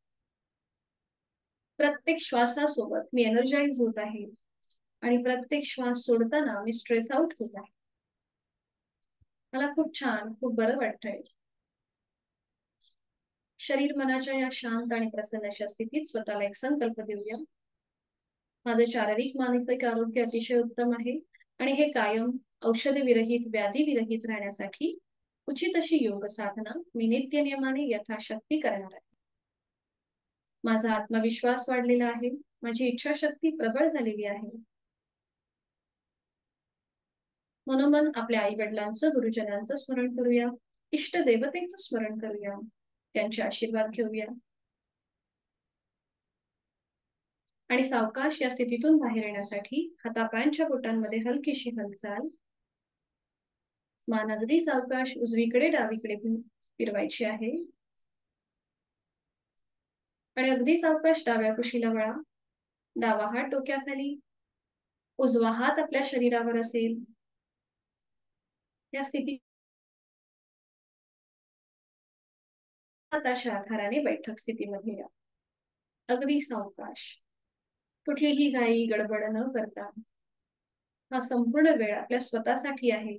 प्रत्येक श्वासासोबत मी एनर्जाइज होत आहे आणि प्रत्येक श्वास सोडताना मी स्ट्रेस आउट होत आहे. मला खूप छान, खूप बरं वाटतंय. शरीर मनाच्या या शांत आणि प्रसन्न अशा स्थितीत स्वतःला एक संकल्प देऊया. माझे शारीरिक मानसिक आरोग्य अतिशय उत्तम आहे आणि हे कायम औषध विरहित, व्याधी विरहित राहण्यासाठी उचित अशी योग साधना मी नित्य नियमाने यथाशक्ती करणार आहे. माझा आत्मविश्वास वाढलेला आहे, माझी इच्छाशक्ती प्रबळ झालेली आहे. मनोमन आपल्या आई वडिलांचं, गुरुजनांचं स्मरण करूया, इष्ट देवतेचं स्मरण करूया, त्यांचे आशीर्वाद घेऊया आणि सावकाश या स्थितीतून बाहेर येण्यासाठी हातापायांच्या बोटांमध्ये हलकीशी हालचाल. मान अगदी सावकाश उजवीकडे डावीकडे फिरवायची आहे आणि अगदी सावकाश डाव्या कुशीला वळा. डावा हात डोक्याखाली, उजवा हात आपल्या शरीरावर असेल. या स्थितीत हाताच्या आधाराने बैठक स्थितीमध्ये या. अगदी सावकाश, कुठलीही घाई गडबड न करता. हा संपूर्ण वेळ आपल्या स्वतःसाठी आहे,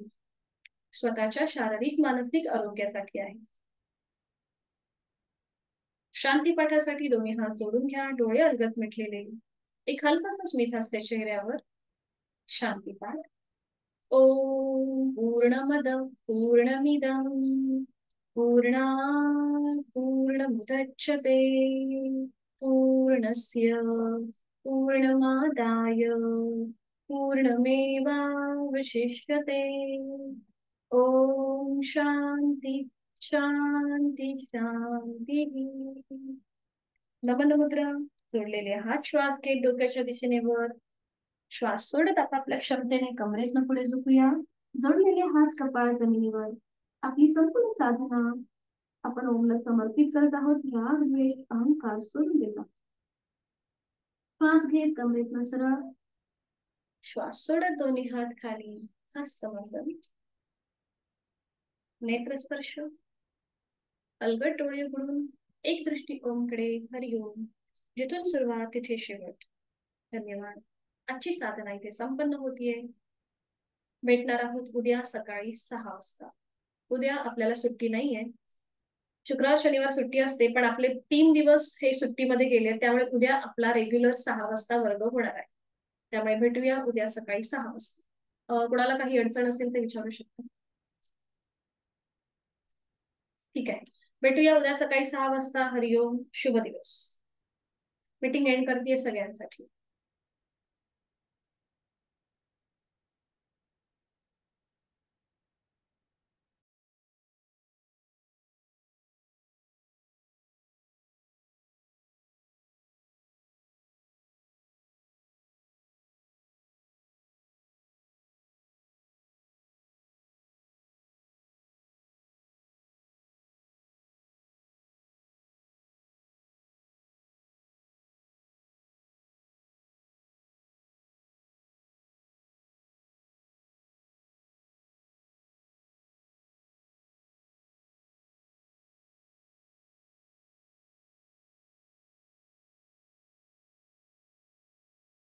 स्वतःच्या शारीरिक मानसिक आरोग्यासाठी आहे. शांतीपाठासाठी दोन्ही हात जोडून घ्या, डोळे अलगद मिटलेले, एक हलकसं स्मित हास्य चेहऱ्यावर. शांतीपाठ. ओम पूर्णमद पूर्णमिदं पूर्णात् पूर्णमुदच्यते पूर्णस्य पूर्णमादाय पूर्णमेवावशिष्यते. ओम शांती शांती शांती. नमन मुद्रा. जोडलेले हात श्वास घेत डोक्याच्या दिशेने वर, श्वास सोडत आपापल्या क्षमतेने कमरेतनं पुढे झुकूया. जोडलेले हात कपाळ जमिनीवर. आपली संपूर्ण साधना आपण ओमला समर्पित करत आहोत. राग द्वेष अहंकार सोडून देतात. श्वास घेत कमरेतनं सरळ. श्वास सोडत दोन्ही हात खाली. हस्तमंडन. नेत्रस्पर्श. अलगद डोळे उघडून एक दृष्टी ओमकडे. हरिओम. जिथून सुरुवात तिथे शेवट. धन्यवाद. आजची साधना इथे संपन्न होतीये. भेटणार आहोत उद्या सकाळी 6 वाजता. उद्या आपल्याला सुट्टी नाहीये. शुक्रवार शनिवार सुट्टी असते, पण आपले 3 दिवस हे सुट्टीमध्ये गेले, त्यामुळे उद्या आपला रेग्युलर 6 वाजता वर्ग होणार आहे. त्यामुळे भेटूया उद्या सकाळी 6 वाजता. कुणाला काही अडचण असेल ते विचारू शकता. ठीक आहे, भेटूया उद्या सकाळी 6 वाजता. हरिओम. शुभ दिवस. मीटिंग एंड करते सगळ्यांसाठी.